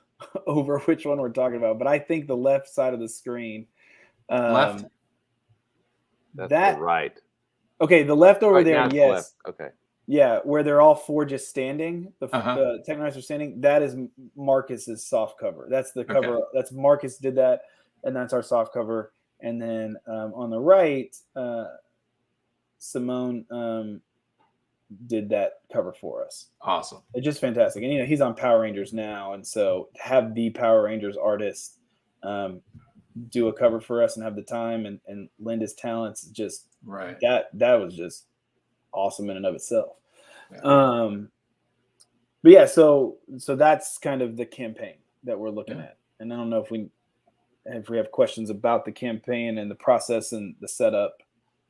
over which one we're talking about, but I think the left side of the screen. Left. That's the right. Okay, the left over there. Yes. Left. Okay. Yeah, where they're all four just standing. The Technonites are standing. That is Marcus's soft cover. That's the cover. Okay. That's Marcus did that, and that's our soft cover. And then on the right, Simone did that cover for us. Awesome. It's just fantastic. And, he's on Power Rangers now. And so to have the Power Rangers artist do a cover for us and have the time and lend his talents, just right. That was just awesome in and of itself. Yeah. But yeah, so that's kind of the campaign that we're looking at. And I don't know if we have questions about the campaign and the process and the setup,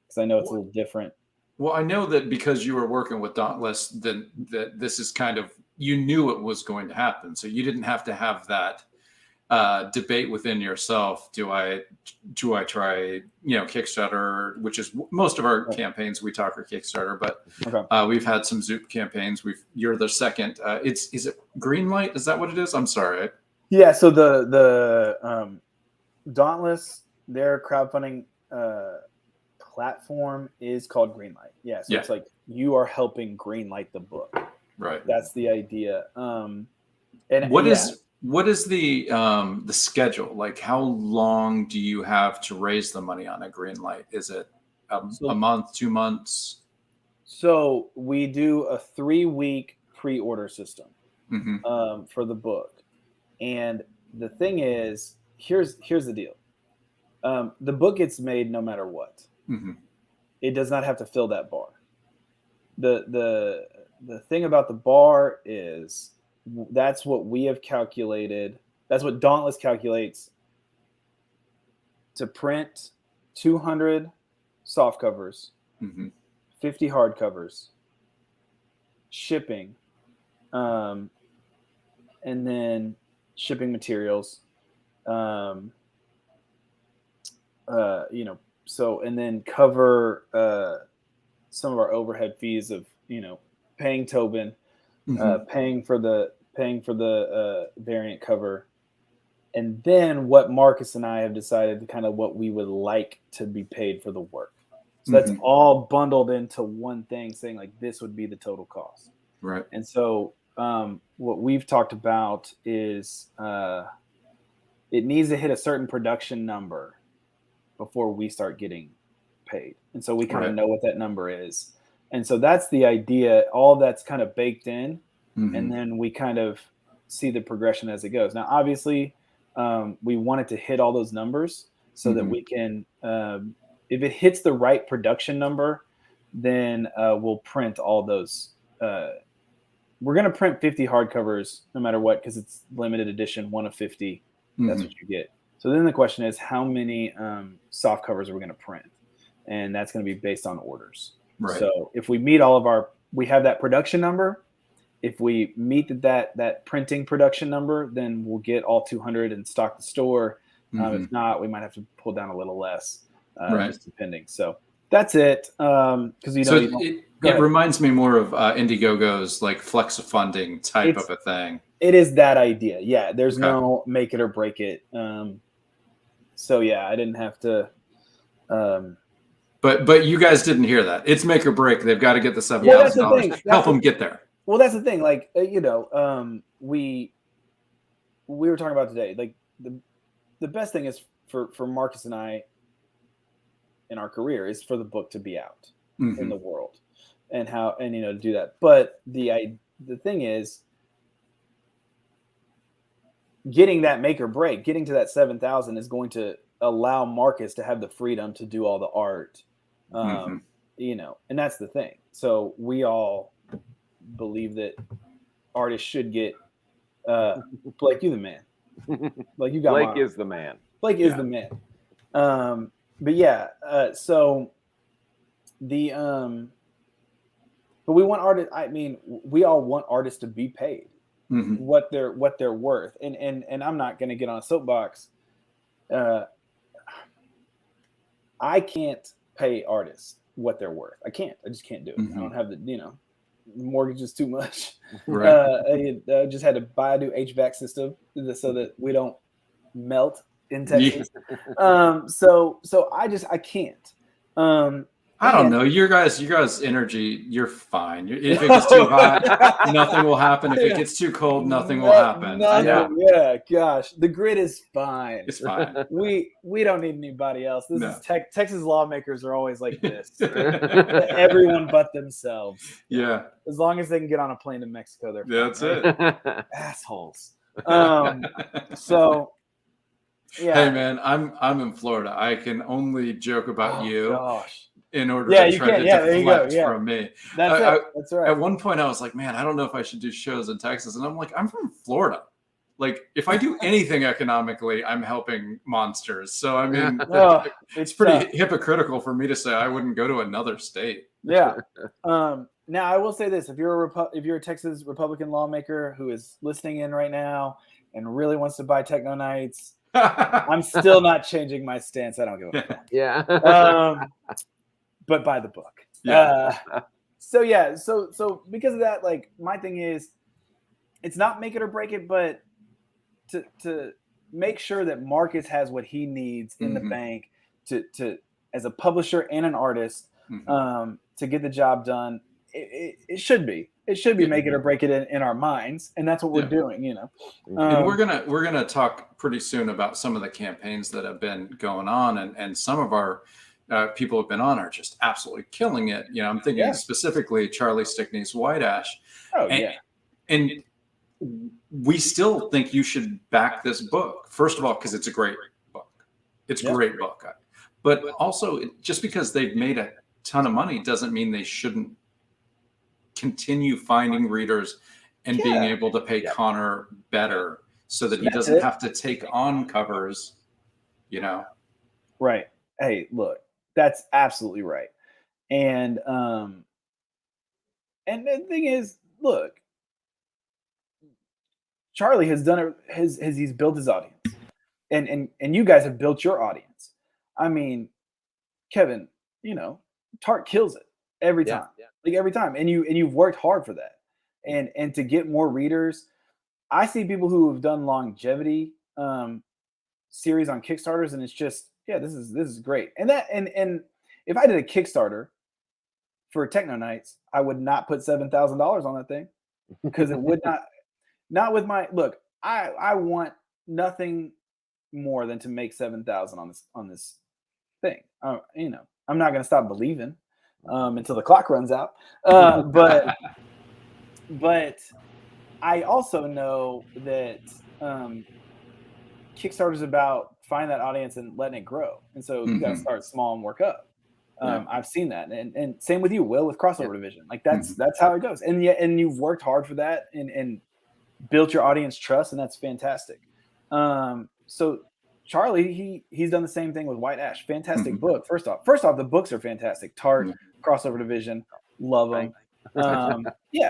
because I know it's a little different. Well, I know that because you were working with Dauntless, that this is kind of, you knew it was going to happen. So you didn't have to have that debate within yourself. Do I try, Kickstarter, which is most of our campaigns we talk are Kickstarter, but we've had some Zoop campaigns. You're the second. Is it Greenlight? Is that what it is? I'm sorry. Yeah. So the Dauntless, their crowdfunding platform is called Greenlight. Yeah. So it's like you are helping greenlight the book. Right. That's the idea. And what is the schedule? Like, how long do you have to raise the money on a Greenlight? Is it a month, 2 months? So we do a 3-week pre-order system for the book. And the thing is, here's the deal. The book gets made no matter what. It does not have to fill that bar. The thing about the bar is that's what we have calculated. That's what Dauntless calculates to print 200 soft covers, 50 hard covers, shipping, and then shipping materials, so, and then cover some of our overhead fees of, paying Tobin, paying for the variant cover, and then what Marcus and I have decided to kind of what we would like to be paid for the work. So that's all bundled into one thing, saying like this would be the total cost. Right. And so what we've talked about is it needs to hit a certain production number before we start getting paid. And so we kind of know what that number is. And so that's the idea. All that's kind of baked in. And then we kind of see the progression as it goes. Now, obviously, we want it to hit all those numbers so that we can, if it hits the right production number, then we'll print all those. We're going to print 50 hardcovers no matter what, because it's limited edition, 1 of 50. That's what you get. So then the question is, how many soft covers are we going to print? And that's going to be based on orders. Right. So if we meet all of we have that production number. If we meet that printing production number, then we'll get all 200 and stock the store. If not, we might have to pull down a little less, just depending. So that's it. Because it reminds me more of Indiegogo's like flex funding type of a thing. It is that idea. Yeah, there's no make it or break it. So yeah, I didn't have to. But you guys didn't hear that. It's make or break. They've got to get the $7,000. Help them get there. Well, that's the thing. Like we were talking about today. Like the best thing is for Marcus and I in our career is for the book to be out in the world, and to do that. But the thing is, getting that make or break, getting to that 7,000 is going to allow Marcus to have the freedom to do all the art, and that's the thing. So we all believe that artists should get Blake, you the man. Like you got Blake is the man. Blake is the man. But yeah, so the but we want artists. I mean, we all want artists to be paid what they're worth. And I'm not going to get on a soapbox. I can't pay artists what they're worth. I can't. I just can't do it. I don't have the mortgage is too much. Right. I just had to buy a new HVAC system so that we don't melt in Texas. So I can't. I don't know. Your guys' energy, you're fine. If it gets too hot, nothing will happen. If it gets too cold, nothing will happen. Yeah, gosh. The grid is fine. It's fine. We don't need anybody else. This is Texas lawmakers are always like this. Everyone but themselves. Yeah. As long as they can get on a plane to Mexico, they're fine. That's it. Assholes. So yeah. Hey man, I'm in Florida. I can only joke about you. Gosh. In order to try to deflect from me. That's it. That's right. At one point I was like, man, I don't know if I should do shows in Texas. And I'm like, I'm from Florida. Like, if I do anything economically, I'm helping monsters. So, I mean, it's pretty hypocritical for me to say I wouldn't go to another state. Yeah. Now, I will say this: if you're a Texas Republican lawmaker who is listening in right now and really wants to buy Techno Nights, I'm still not changing my stance. I don't give a fuck. Yeah. But buy the book. Yeah. So because of that, like my thing is, it's not make it or break it, but to make sure that Marcus has what he needs in the bank to as a publisher and an artist to get the job done. It should be make it or break it in our minds, and that's what we're doing, you know. And we're gonna talk pretty soon about some of the campaigns that have been going on, and some of our people have been on are just absolutely killing it. You know, I'm thinking specifically Charlie Stickney's White Ash. Oh and we still think you should back this book. First of all, because it's a great book. It's a great book. But also, just because they've made a ton of money doesn't mean they shouldn't continue finding readers and being able to pay Connor better so that he doesn't have to take on covers, you know. Right. Hey, look, that's absolutely right. And the thing is, look, Charlie has done it. He's built his audience, and you guys have built your audience. I mean, Kevin, you know, Tart kills it every time, like every time, and you've worked hard for that, and to get more readers. I see people who have done longevity series on Kickstarters, and it's just this is great. And if I did a Kickstarter for Techno Nights, I would not put $7,000 on that thing because it would not with my look. I want nothing more than to make 7,000 on this thing. You know, I'm not gonna stop believing until the clock runs out. But I also know that Kickstarter is about finding that audience and letting it grow. And so you got to start small and work up. I've seen that, and same with you, Will, with Crossover Division. Like that's how it goes. And you've worked hard for that and built your audience trust, and that's fantastic. So Charlie, he's done the same thing with White Ash. Fantastic book. First off, the books are fantastic. Tart, Crossover Division, love them.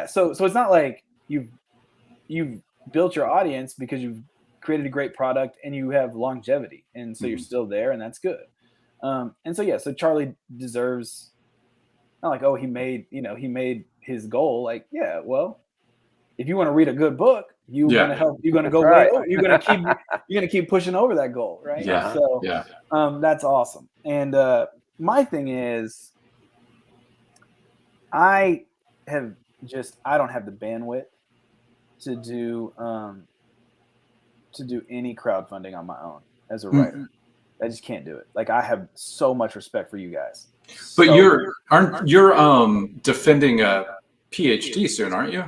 So it's not like you've built your audience because you've created a great product and you have longevity, and so you're still there, and that's good. So Charlie deserves, not like, oh, he made his goal. Like, well, if you want to read a good book, you're gonna go you're gonna keep pushing over that goal, right? That's awesome. And my thing is, I don't have the bandwidth to do any crowdfunding on my own as a writer. I just can't do it. Like, I have so much respect for you guys. But you're defending a PhD soon, aren't you?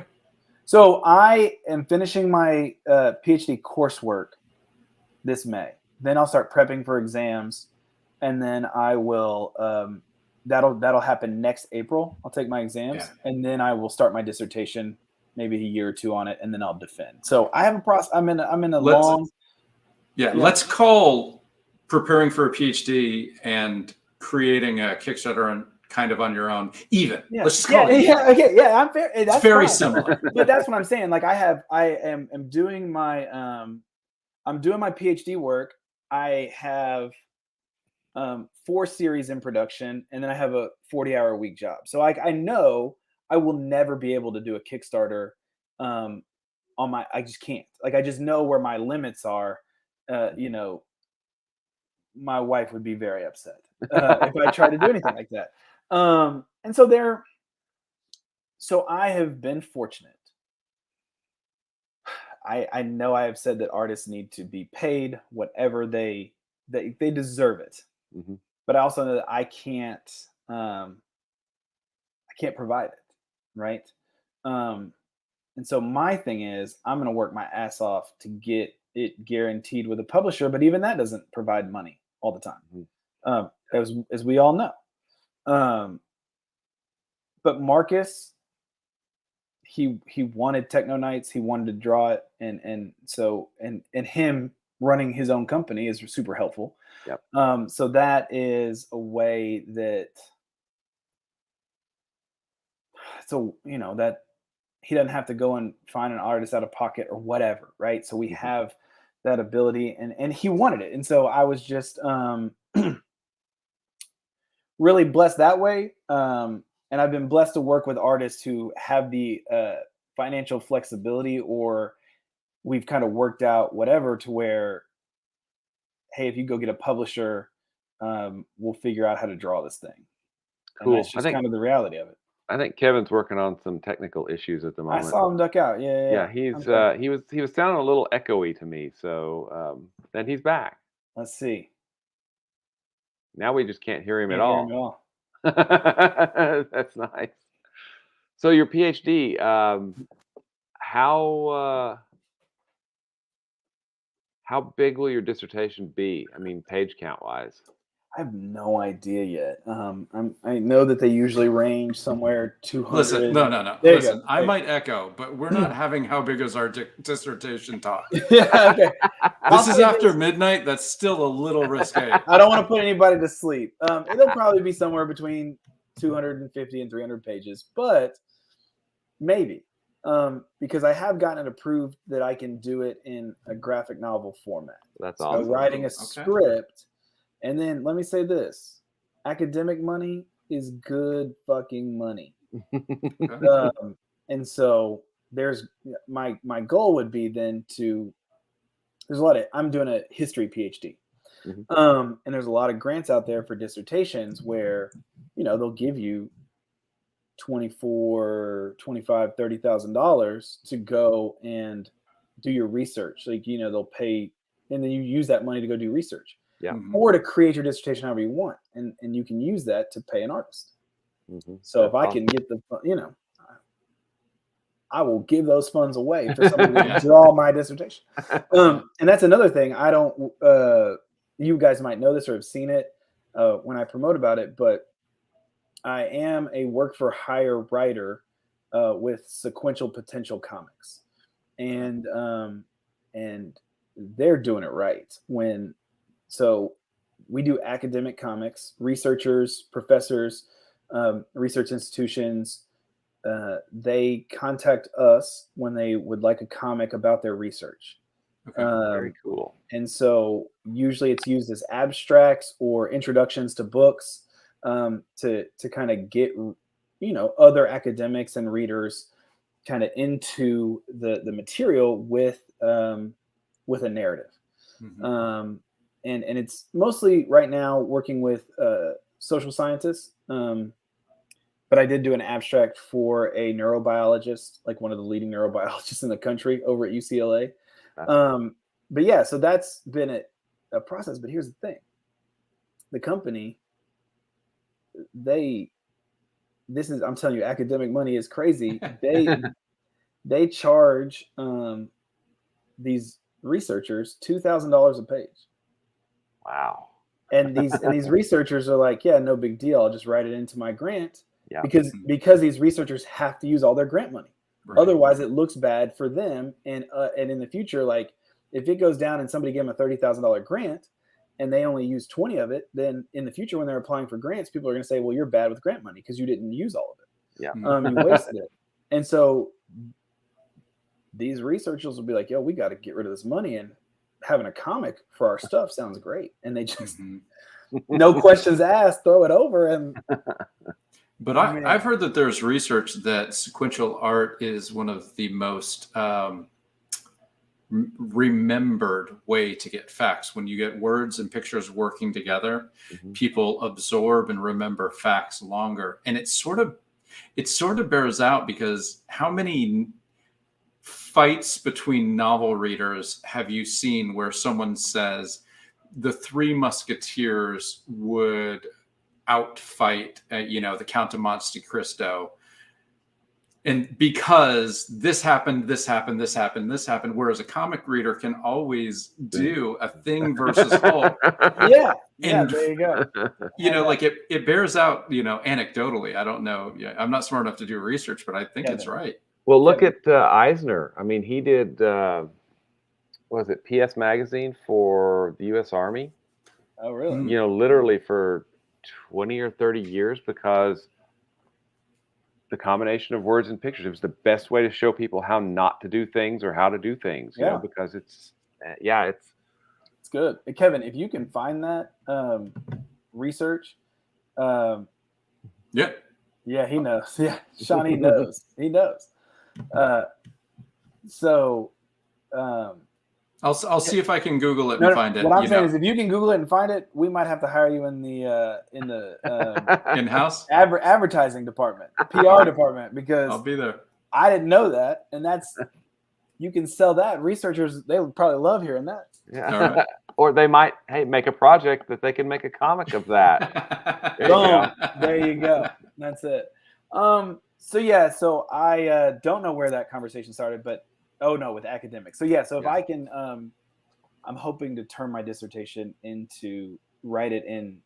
So I am finishing my PhD coursework this May. Then I'll start prepping for exams, and then I will that'll happen next April. I'll take my exams, and then I will start my dissertation, maybe a year or two on it, and then I'll defend. So I have a process. I'm in a long. Let's call preparing for a PhD and creating a Kickstarter and kind of on your own even. Let's just call it. I'm fair. That's it's very fine. similar. But that's what I'm saying. Like, I am doing my I'm doing my PhD work. I have 4 series in production, and then I have a 40-hour a week job. So I know I will never be able to do a Kickstarter on my. I just can't. Like, I just know where my limits are. My wife would be very upset if I try to do anything like that. And so I have been fortunate. I know I have said that artists need to be paid whatever they deserve it. But I also know that I can't provide it, right? And so my thing is, I'm going to work my ass off to get it guaranteed with a publisher, but even that doesn't provide money all the time, as we all know. But Marcus, he wanted Techno Nights, he wanted to draw it, and him running his own company is super helpful. So that is a way that so that he doesn't have to go and find an artist out of pocket or whatever, right? So we have that ability, and he wanted it, and so I was just really blessed that way. And I've been blessed to work with artists who have the financial flexibility, or we've kind of worked out whatever to where, hey, if you go get a publisher, we'll figure out how to draw this thing. Cool. And that's just kind of the reality of it. I think Kevin's working on some technical issues at the moment. I saw him duck out. Yeah. He was sounding a little echoey to me. So then he's back. Let's see. Now we just can't hear him at Can't hear all. him at all. That's nice. So your PhD, how big will your dissertation be? I mean, page count wise. I have no idea yet. I know that they usually range somewhere 200. Listen, no. Listen, I might echo, but we're not having how big is our dissertation talk. Yeah, okay. This is after midnight. That's still a little risque. I don't want to put anybody to sleep. It'll probably be somewhere between 250 and 300 pages, but maybe because I have gotten it approved that I can do it in a graphic novel format. That's so awesome. Writing a script. And then let me say this: academic money is good fucking money. And so there's my goal would be then there's a lot of, I'm doing a history PhD. And there's a lot of grants out there for dissertations where, they'll give you $24,000, $25,000, $30,000 to go and do your research. Like, they'll pay, and then you use that money to go do research. Yeah. Or to create your dissertation however you want. And you can use that to pay an artist. So if I can get I will give those funds away for somebody to draw my dissertation. And that's another thing. I don't, you guys might know this or have seen it when I promote about it, but I am a work for hire writer with Sequential Potential Comics. And they're doing it right. So we do academic comics, researchers, professors, research institutions. They contact us when they would like a comic about their research. Okay, very cool. And so usually it's used as abstracts or introductions to books to kind of get, other academics and readers kind of into the material with a narrative. And it's mostly right now working with social scientists. But I did do an abstract for a neurobiologist, like one of the leading neurobiologists in the country over at UCLA. But yeah, so that's been a process. But here's the thing. The company, I'm telling you, academic money is crazy. They charge these researchers $2,000 a page. Wow. And these researchers are like, yeah, no big deal. I'll just write it into my grant. Yeah. Because these researchers have to use all their grant money. Right. Otherwise, it looks bad for them. And in the future, like if it goes down and somebody gave them a $30,000 grant and they only use 20 of it, then in the future when they're applying for grants, people are going to say, well, you're bad with grant money because you didn't use all of it. Yeah. You wasted it. And so these researchers will be like, yo, we got to get rid of this money, and having a comic for our stuff sounds great. And they just no questions asked, throw it over. And but I've heard that there's research that sequential art is one of the most remembered way to get facts. When you get words and pictures working together, people absorb and remember facts longer. And it sort of bears out, because how many fights between novel readers have you seen where someone says the Three Musketeers would outfight, the Count of Monte Cristo, and because this happened, whereas a comic reader can always do a Thing versus Hulk. Yeah, there you go. Like it bears out, anecdotally. I don't know. Yeah, I'm not smart enough to do research, but I think it's right. Well, look at Eisner. I mean, he did, was it PS Magazine for the U.S. Army? Oh, really? Literally for 20 or 30 years, because the combination of words and pictures. It was the best way to show people how not to do things or how to do things, you know, because it's good. Kevin, if you can find that research, yeah, he knows. Yeah, Shawnee knows. He knows. I'll see if I can Google it and find it. What I'm saying is, if you can Google it and find it, we might have to hire you in the in-house advertising department, PR department, because I'll be there. I didn't know that, and that's you can sell that. Researchers, they would probably love hearing that. Yeah. Right. Or they might make a project that they can make a comic of that. There you go. That's it. So I don't know where that conversation started, but with academics. If I can, I'm hoping to turn my dissertation into write it in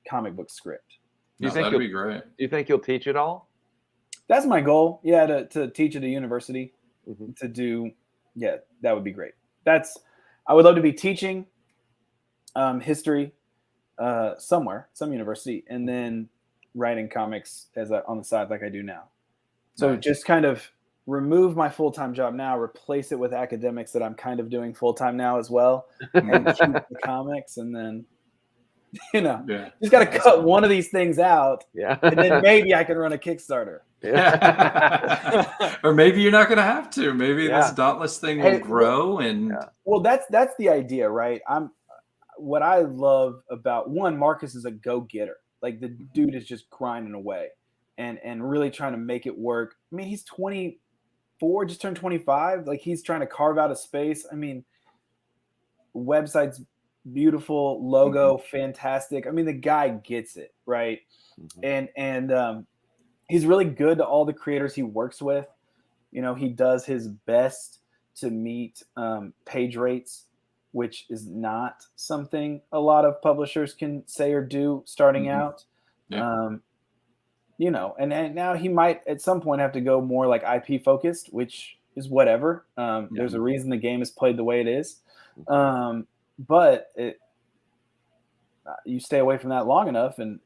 comic book script. That'd be great. Do you think you'll teach it all? That's my goal. Yeah, to teach at a university, to do. Yeah, that would be great. I would love to be teaching history somewhere, some university, and then writing comics on the side like I do now. So just kind of remove my full-time job now, replace it with academics that I'm kind of doing full-time now as well, and keep the comics, and then just got to cut one of these things out, and then maybe I can run a Kickstarter. Or maybe you're not going to have to. Maybe this Dauntless thing will grow. And well, that's the idea, right? What I love about Marcus is a go-getter. Like the dude is just grinding away and really trying to make it work. I mean, he's 24, just turned 25. Like he's trying to carve out a space. I mean, website's beautiful, logo, fantastic. I mean, the guy gets it, right? And he's really good to all the creators he works with. You know, he does his best to meet page rates, which is not something a lot of publishers can say or do starting out. And now he might at some point have to go more like IP focused, which is whatever. There's a reason the game is played the way it is. But you stay away from that long enough and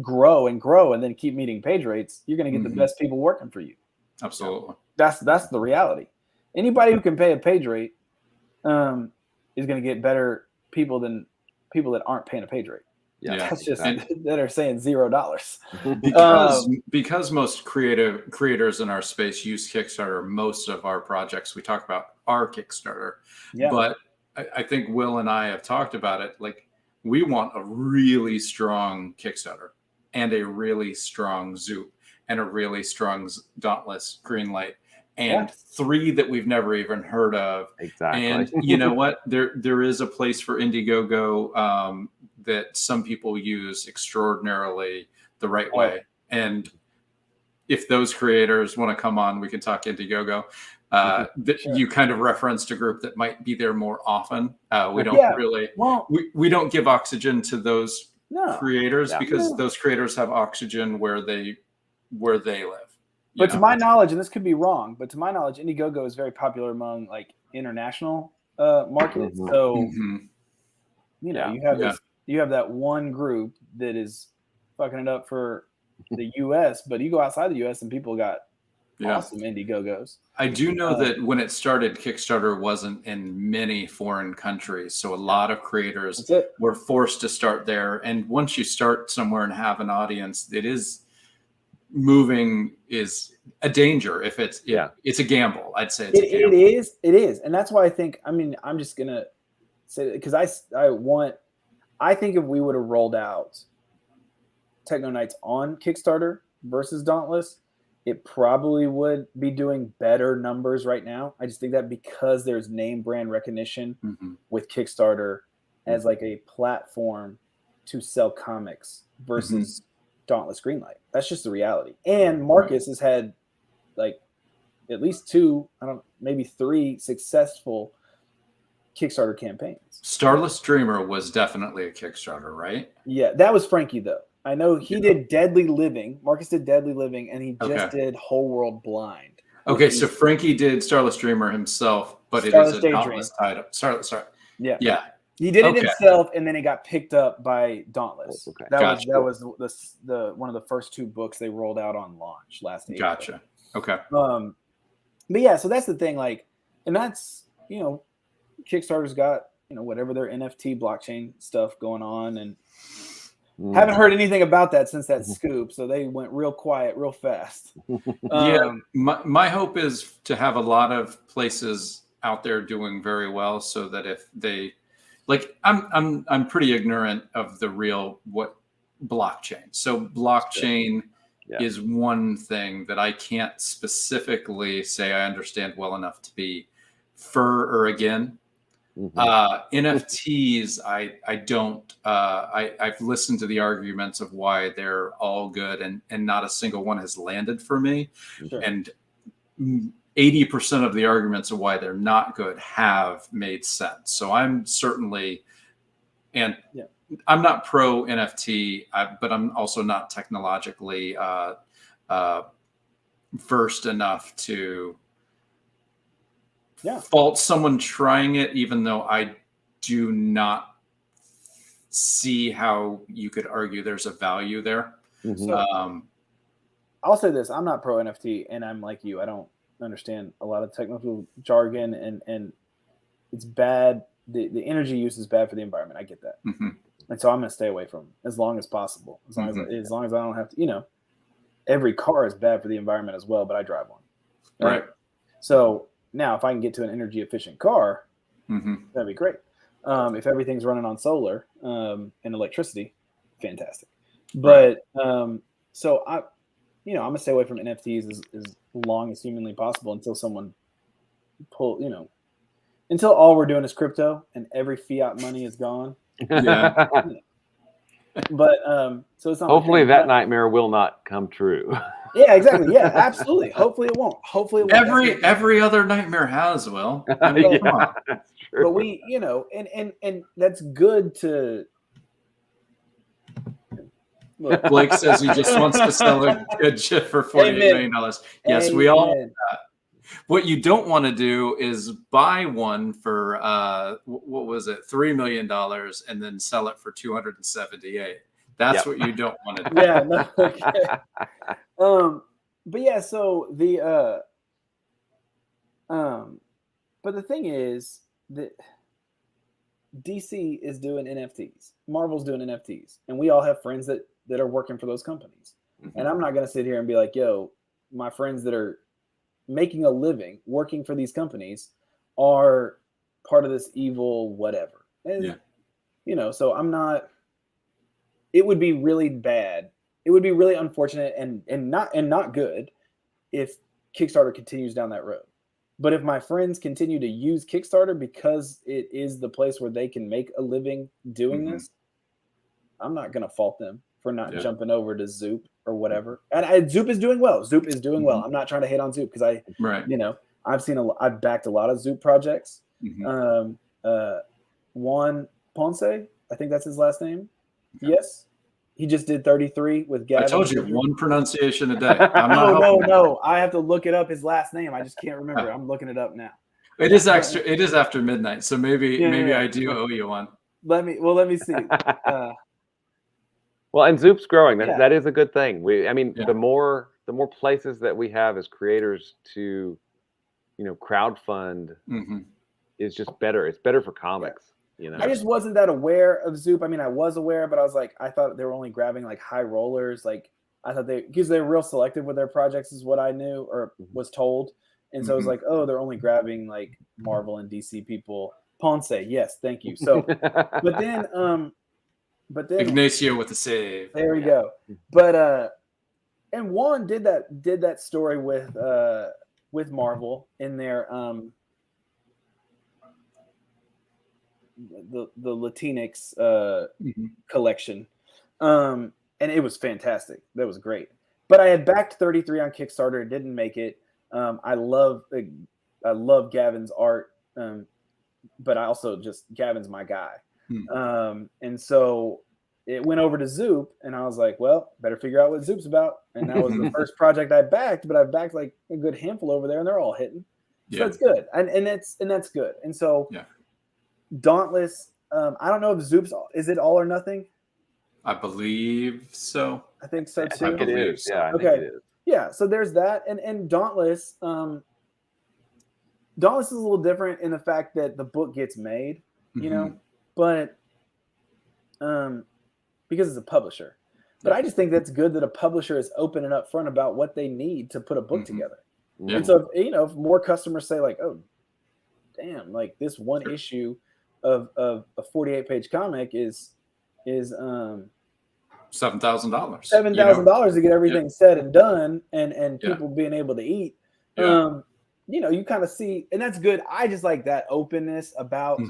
grow and then keep meeting page rates, you're going to get the best people working for you. Absolutely. That's the reality. Anybody who can pay a page rate is going to get better people than people that aren't paying a page rate. That's just that are saying $0. Because most creators in our space use Kickstarter. Most of our projects we talk about are Kickstarter. But I think Will and I have talked about it. Like we want a really strong Kickstarter and a really strong Zoop and a really strong Dauntless Greenlight and 3 that we've never even heard of. Exactly. And you know what? There is a place for Indiegogo that some people use extraordinarily the right way. And if those creators want to come on, we can talk Indiegogo. You kind of referenced a group that might be there more often. We don't really, we don't give oxygen to those creators because those creators have oxygen where they live. But to my knowledge, and this could be wrong, but to my knowledge, Indiegogo is very popular among like international markets. So, you have that one group that is fucking it up for the U.S., but you go outside the U.S. and people got awesome Indiegogos. I do know that when it started, Kickstarter wasn't in many foreign countries. So a lot of creators were forced to start there. And once you start somewhere and have an audience, it is moving is a danger. If it's a gamble, I'd say it's a gamble. It is. And that's why I think, I'm just going to say that because I think if we would have rolled out Techno Nights on Kickstarter versus Dauntless, it probably would be doing better numbers right now. I just think that because there's name brand recognition with Kickstarter as like a platform to sell comics versus Dauntless Greenlight. That's just the reality. And Marcus has had like at least 2, maybe 3 successful Kickstarter campaigns. Starless Dreamer was definitely a Kickstarter, right? Yeah, that was Frankie though. I know he did Deadly Living. Marcus did Deadly Living, and he just did Whole World Blind. Okay, so Frankie did Starless Dreamer himself, but Starless it is a Dauntless title. Sorry. Yeah. He did it Okay. himself, and then it got picked up by Dauntless. Okay. That Gotcha. was the one of the first 2 books they rolled out on launch last April. Gotcha. Okay. But yeah, so that's the thing, like, and that's, you know, Kickstarter's got, you know, whatever their NFT blockchain stuff going on, and haven't heard anything about that since that scoop. So they went real quiet, real fast. Yeah, my hope is to have a lot of places out there doing very well, so that if they, like, I'm pretty ignorant of the real what blockchain. So blockchain is one thing that I can't specifically say I understand well enough to be for or again. NFTs, I don't. I've listened to the arguments of why they're all good, and not a single one has landed for me. Sure. And 80% of the arguments of why they're not good have made sense. So I'm certainly, and I'm not pro NFT, but I'm also not technologically versed enough to fault someone trying it, even though I do not see how you could argue there's a value there. I'll say this: I'm not pro NFT, and I'm like you. I don't understand a lot of technical jargon, and it's bad. The energy use is bad for the environment. I get that, and so I'm going to stay away from them as long as possible. As long as I don't have to, you know, every car is bad for the environment as well, but I drive one, right? So now, if I can get to an energy efficient car, that'd be great. If everything's running on solar and electricity, fantastic. But so I'm gonna stay away from NFTs as long as humanly possible until someone until all we're doing is crypto and every fiat money is gone. Yeah. But so it's not. Hopefully that nightmare will not come true. Yeah, exactly. Yeah, absolutely. Hopefully it won't. Hopefully it won't. Every other nightmare has, Will. I mean, come on. That's true. But we, you know, and that's good to. Look, Blake says he just wants to sell a good chip for $48 million. Yes, we all know that. What you don't want to do is buy one for what was it, $3 million, and then sell it for $278. That's what you don't want to do. Yeah. No, okay. But yeah, so the but the thing is that DC is doing NFTs, Marvel's doing NFTs, and we all have friends that are working for those companies. And I'm not going to sit here and be like, yo, my friends that are making a living working for these companies are part of this evil whatever. And, you know, so I'm not. It would be really bad. It would be really unfortunate and not good if Kickstarter continues down that road. But if my friends continue to use Kickstarter because it is the place where they can make a living doing this, I'm not going to fault them for not jumping over to Zoop or whatever. And Zoop is doing well. Zoop is doing well. I'm not trying to hate on Zoop because you know, I've backed a lot of Zoop projects. Juan Ponce, I think that's his last name. Yes. He just did 33 with Gavin. I told you, one pronunciation a day. I'm not no. I have to look it up, his last name. I just can't remember. I'm looking it up now. It is after midnight, so maybe I do owe you one. Let me see. Well, and Zoop's growing. That is a good thing. The more places that we have as creators to, you know, crowdfund is just better. It's better for comics. You know, I just wasn't that aware of Zoop. I mean, I was aware, but I thought they were only grabbing like high rollers. Like I thought because they're real selective with their projects is what I knew or was told. And so I was like, oh, they're only grabbing like Marvel and DC people. Ponce, yes, thank you. So, but then Ignacio with the save. There we go. But and Juan did that story with Marvel in their the Latinx collection, and it was fantastic. That was great. But I had backed 33 on Kickstarter. It didn't make it. I love Gavin's art, but I also Gavin's my guy. And so it went over to Zoop, and I was like, well, better figure out what Zoop's about. And that was the first project I backed, but I've backed like a good handful over there, and they're all hitting. So that's good, and that's good. And so Dauntless, I don't know if Zoop's, is it all or nothing? I believe so. I think so too. I think it is. So. Yeah, I think Okay. it is. Yeah, so there's that, and Dauntless. Dauntless is a little different in the fact that the book gets made, you know, but because it's a publisher. But I just think that's good that a publisher is open and upfront about what they need to put a book together. Yeah. And so, if more customers say like, "Oh, damn, like this one issue of a 48-page comic is $7,000. $7,000 to get everything said and done, and people being able to eat." You kind of see, and that's good. I just like that openness about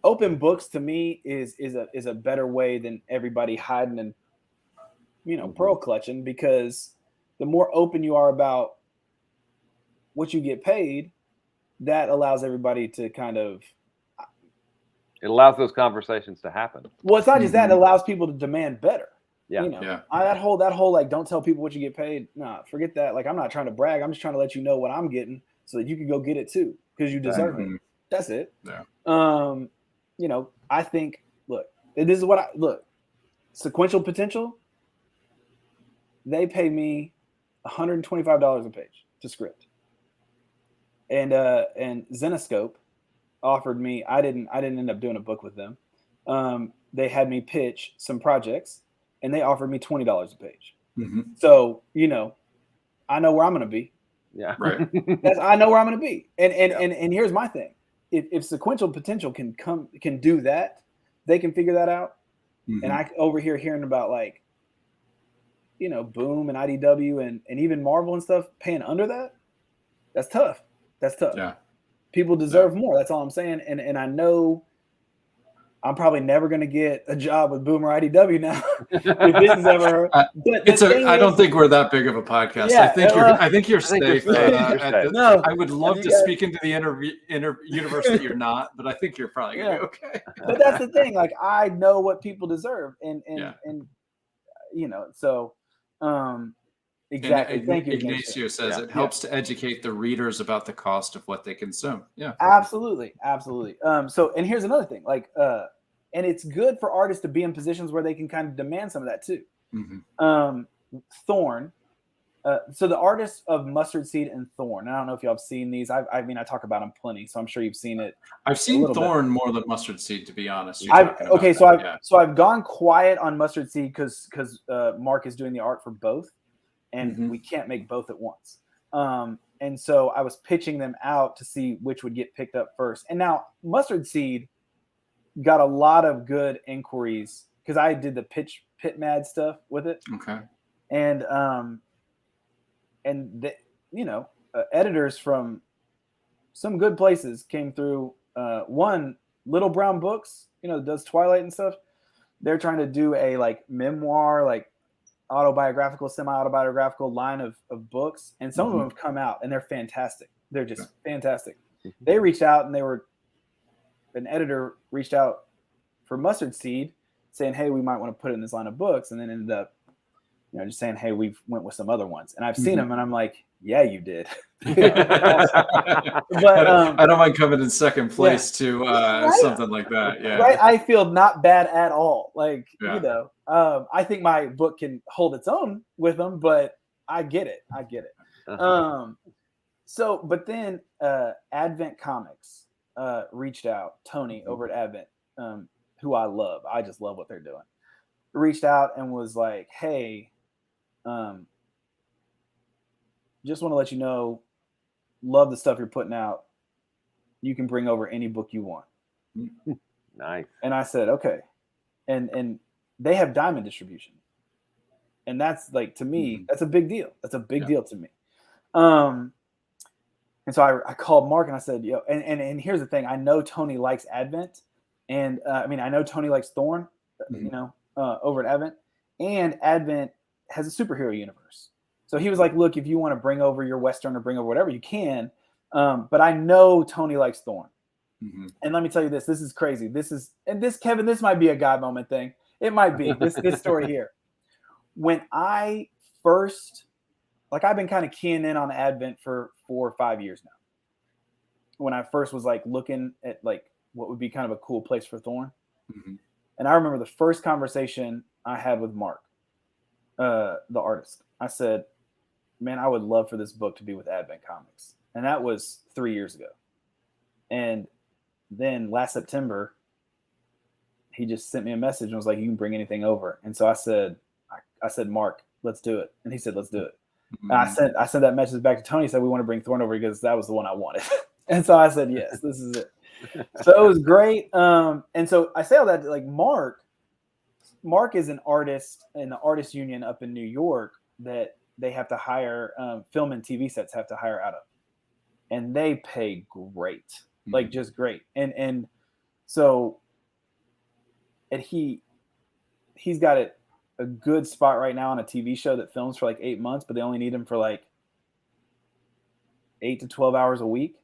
open books. To me, is a better way than everybody hiding and pearl clutching, because the more open you are about what you get paid, that allows everybody to kind of. It allows those conversations to happen. Well, it's not just that; it allows people to demand better. Yeah. That whole like, don't tell people what you get paid. Nah, forget that. Like, I'm not trying to brag. I'm just trying to let you know what I'm getting so that you can go get it too, because you deserve it. That's it. Yeah. I think, look, this is what Sequential Potential, they pay me $125 a page to script. And Zenoscope offered me, I didn't end up doing a book with them. They had me pitch some projects, and they offered me $20 a page. So, I know where I'm going to be. Yeah. Right. I know where I'm going to be. And here's my thing. If Sequential Potential can do that, they can figure that out. And I over here hearing about like, Boom and IDW and even Marvel and stuff paying under that. That's tough. Yeah. People deserve more. That's all I'm saying. And I know I'm probably never going to get a job with Boom or IDW now if this is ever. I don't think we're that big of a podcast. Yeah, I think you're safe. No, I would love to speak into the universe that you're not, but I think you're probably gonna be okay. But that's the thing. Like, I know what people deserve, and so exactly. Thank you. Ignacio says it helps to educate the readers about the cost of what they consume. Yeah, absolutely. So, and here's another thing, like, and it's good for artists to be in positions where they can kind of demand some of that too. Thorn. So the artists of Mustard Seed and Thorn. I don't know if y'all have seen these. I talk about them plenty, so I'm sure you've seen it. I've seen Thorn more than Mustard Seed, to be honest. So I've gone quiet on Mustard Seed because Mark is doing the art for both, and we can't make both at once. And so I was pitching them out to see which would get picked up first. And now Mustard Seed got a lot of good inquiries because I did the pit mad stuff with it. Okay. And editors from some good places came through. One, Little Brown Books, does Twilight and stuff. They're trying to do a like memoir, like autobiographical, semi-autobiographical line of books, and some of them have come out and they're fantastic. They're just fantastic. They reached out, and an editor reached out for Mustard Seed saying, hey, we might want to put it in this line of books, and then ended up just saying, hey, we've went with some other ones. And I've seen them, and I'm like, yeah, you did. But I don't mind coming in second place to something like that. Yeah. Right. I feel not bad at all. Like, I think my book can hold its own with them, but I get it. So, but then Advent Comics reached out, Tony over at Advent, who I love. I just love what they're doing. Reached out and was like, hey, just want to let you know, love the stuff you're putting out. You can bring over any book you want. Nice. And I said, okay. And they have diamond distribution. And that's like, to me, that's a big deal. That's a big deal to me. And so I called Mark and I said, and here's the thing. I know Tony likes Advent. And I know Tony likes Thorn, over at Advent. And Advent has a superhero universe. So he was like, look, if you want to bring over your Western or bring over whatever, you can. But I know Tony likes Thorn. And let me tell you this is crazy. Kevin, this might be a God moment thing. It might be this story here. When I first, I've been kind of keying in on Advent for 4 or 5 years now. When I first was looking at what would be kind of a cool place for Thorn. And I remember the first conversation I had with Mark, the artist. I said, man, I would love for this book to be with Advent Comics. And that was 3 years ago. And then last September, he just sent me a message and was like, you can bring anything over. And so I said, Mark, let's do it. And he said, let's do it. And I sent that message back to Tony, said we want to bring Thorn over because that was the one I wanted. And so I said, yes, this is it. So it was great. And so I say all that, like Mark is an artist in the artist union up in New York that they have to hire, film and TV sets have to hire out of. And they pay great, like just great. And so, and he's got a good spot right now on a TV show that films for like 8 months, but they only need him for like 8 to 12 hours a week,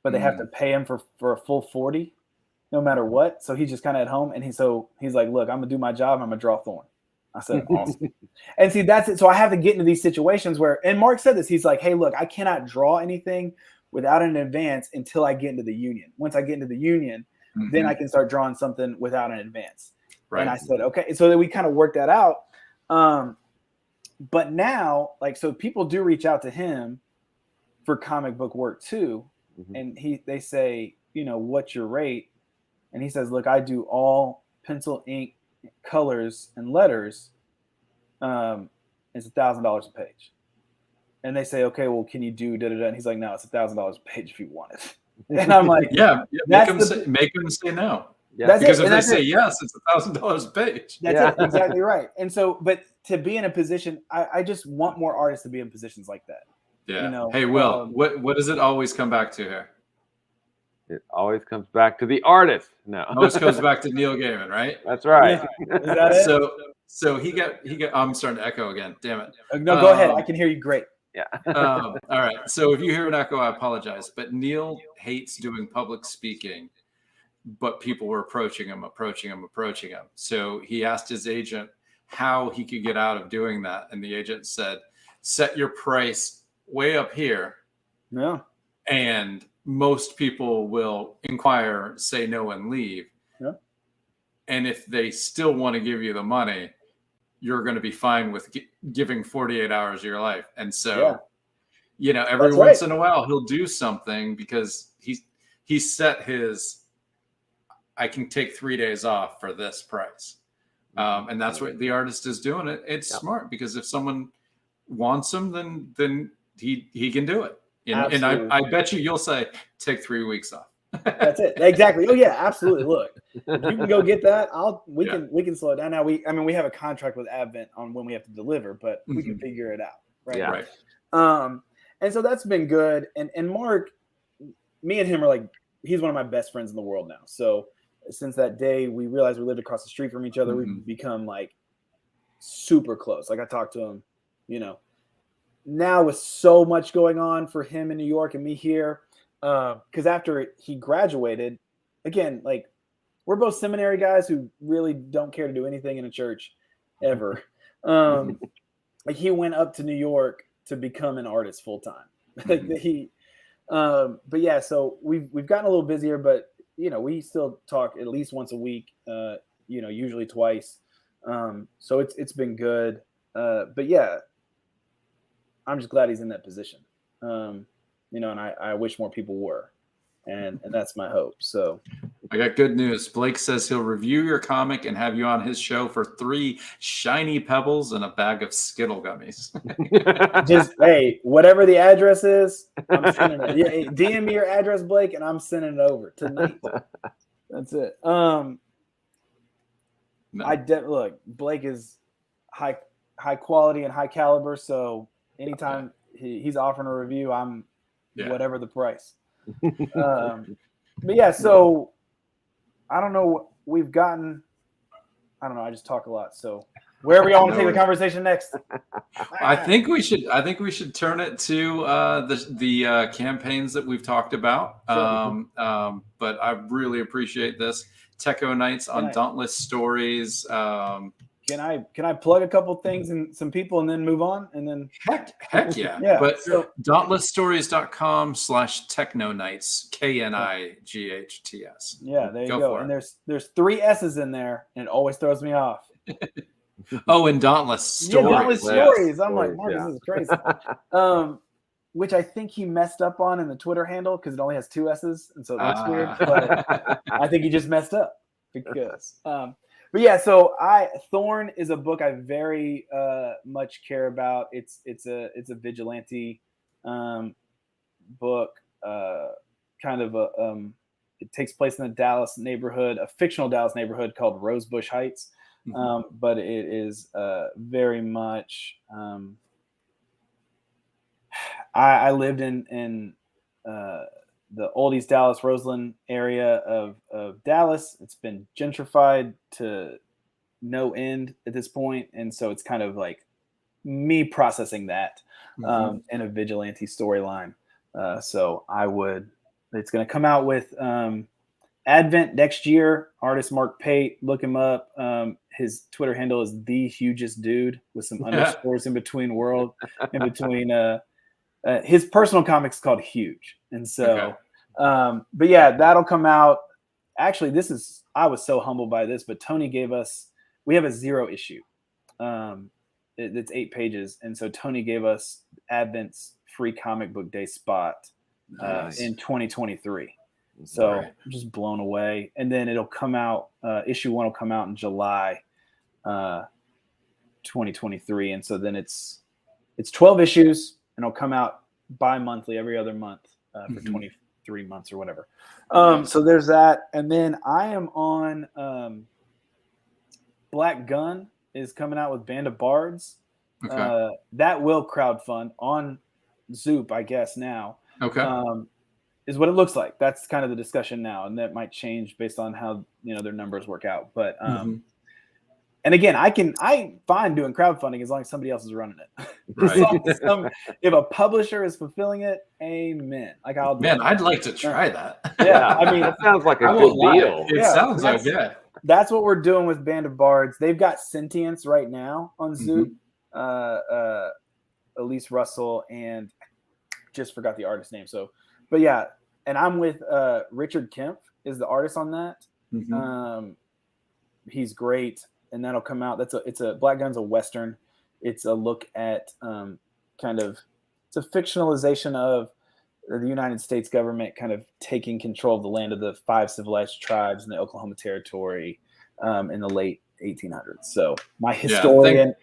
but they have to pay him for a full 40 no matter what. So he's just kind of at home. And he's like, look, I'm gonna do my job. I'm gonna draw Thorn. I said, awesome. And see, that's it. So I have to get into these situations where, and Mark said this, he's like, hey, look, I cannot draw anything without an advance until I get into the union. Once I get into the union, then I can start drawing something without an advance. Right. And I said, okay. So then we kind of worked that out. But now, like, so people do reach out to him for comic book work too. And they say, you know, what's your rate? And he says, look, I do all pencil, ink, colors, and letters. It's $1,000 a page. And they say, okay, well, can you do da-da-da? And he's like, no, it's $1,000 a page if you want it. And I'm like, make them say no. Because if they say yes, it's $1,000 a page. That's it. Exactly right. And so, but to be in a position, I just want more artists to be in positions like that. Yeah. You know, hey, Will, what does it always come back to here? It always comes back to the artist. No, always comes back to Neil Gaiman, right? That's right. Yeah. Is that it? So he got. I'm starting to echo again. Damn it. No, go ahead. I can hear you great. Yeah. All right. So if you hear an echo, I apologize. But Neil hates doing public speaking, but people were approaching him. So he asked his agent how he could get out of doing that, and the agent said, "Set your price way up here." Yeah. And most people will inquire, say no, and leave. Yeah. And if they still want to give you the money, you're going to be fine with giving 48 hours of your life. And so, you know, every once in a while he'll do something because he set his, I can take 3 days off for this price. And that's what the artist is doing. It's smart because if someone wants him, then he can do it. And I bet you'll say, take 3 weeks off. That's it. Exactly. Oh yeah, absolutely. Look, if you can go get that, we can slow it down. Now we have a contract with Advent on when we have to deliver, but we can figure it out. Right. Yeah. Right. And so that's been good. And Mark, me and him are like, he's one of my best friends in the world now. So since that day we realized we lived across the street from each other, we've become like super close. Like I talked to him, you know. Now with so much going on for him in New York and me here, because after he graduated, again, like we're both seminary guys who really don't care to do anything in a church ever. Like he went up to New York to become an artist full time. But yeah, so we've gotten a little busier, but you know, we still talk at least once a week, you know, usually twice. So it's been good. But yeah, I'm just glad he's in that position. You know, and I wish more people were, and that's my hope. So I got good news. Blake says he'll review your comic and have you on his show for 3 shiny pebbles and a bag of Skittle gummies. Just hey, whatever the address is, I'm sending it. Yeah, DM me your address, Blake, and I'm sending it over tonight. That's it. No. Look, Blake is high quality and high caliber, so anytime he's offering a review, I'm whatever the price. But yeah, so I don't know. We've gotten, I don't know. I just talk a lot. So wherever y'all want to take the conversation next. I think we should turn it to the campaigns that we've talked about. But I really appreciate this. Techo Nights on Dauntless Stories. can I plug a couple things and some people and then move on and then heck yeah. Yeah. But So dauntlessstories.com/technonights, KNIGHTS. yeah, there you go. And there's 3 S's in there, and it always throws me off. Oh, and Dauntless Stories. Yeah, Dauntless Stories. I'm like, Stories, Marcus, this is crazy. Which I think he messed up on in the Twitter handle because it only has 2 S's, and so it looks weird. But I think he just messed up because. But yeah, so Thorn is a book I very much care about. It's a vigilante book, kind of it takes place in a Dallas neighborhood, a fictional Dallas neighborhood called Rosebush Heights. But it is very much. I lived in the old East Dallas, Roseland area of Dallas. It's been gentrified to no end at this point, and so it's kind of like me processing that in a vigilante storyline. So it's going to come out with Advent next year. Artist Mark Pate, look him up. His Twitter handle is the hugest dude with some underscores in between his personal comics called Huge. And so, but yeah, that'll come out. Actually, I was so humbled by this, but Tony we have a 0 issue. It's 8 pages. And so Tony gave us Advent's free comic book day spot in 2023. So I'm just blown away. And then it'll come out, issue 1 will come out in July 2023. And so then it's 12 issues, and it'll come out bi-monthly every other month for 23 months or whatever. So there's that. And then I am on Black Gun is coming out with Band of Bards. That will crowdfund on Zoop, I guess, now. Is what it looks like. That's kind of the discussion now, and that might change based on how their numbers work out. But and again, I'm fine doing crowdfunding as long as somebody else is running it. If a publisher is fulfilling it, amen. I'd like to try that. Yeah, I mean, it sounds like a good deal. It sounds like That's what we're doing with Band of Bards. They've got Sentience right now on Zoop. Elise Russell and just forgot the artist name. So, but yeah, and I'm with Richard Kemp is the artist on that. He's great, and that'll come out. It's a Black Gun's a Western. It's a look at it's a fictionalization of the United States government kind of taking control of the land of the 5 civilized tribes in the Oklahoma Territory in the late 1800s. So my historian.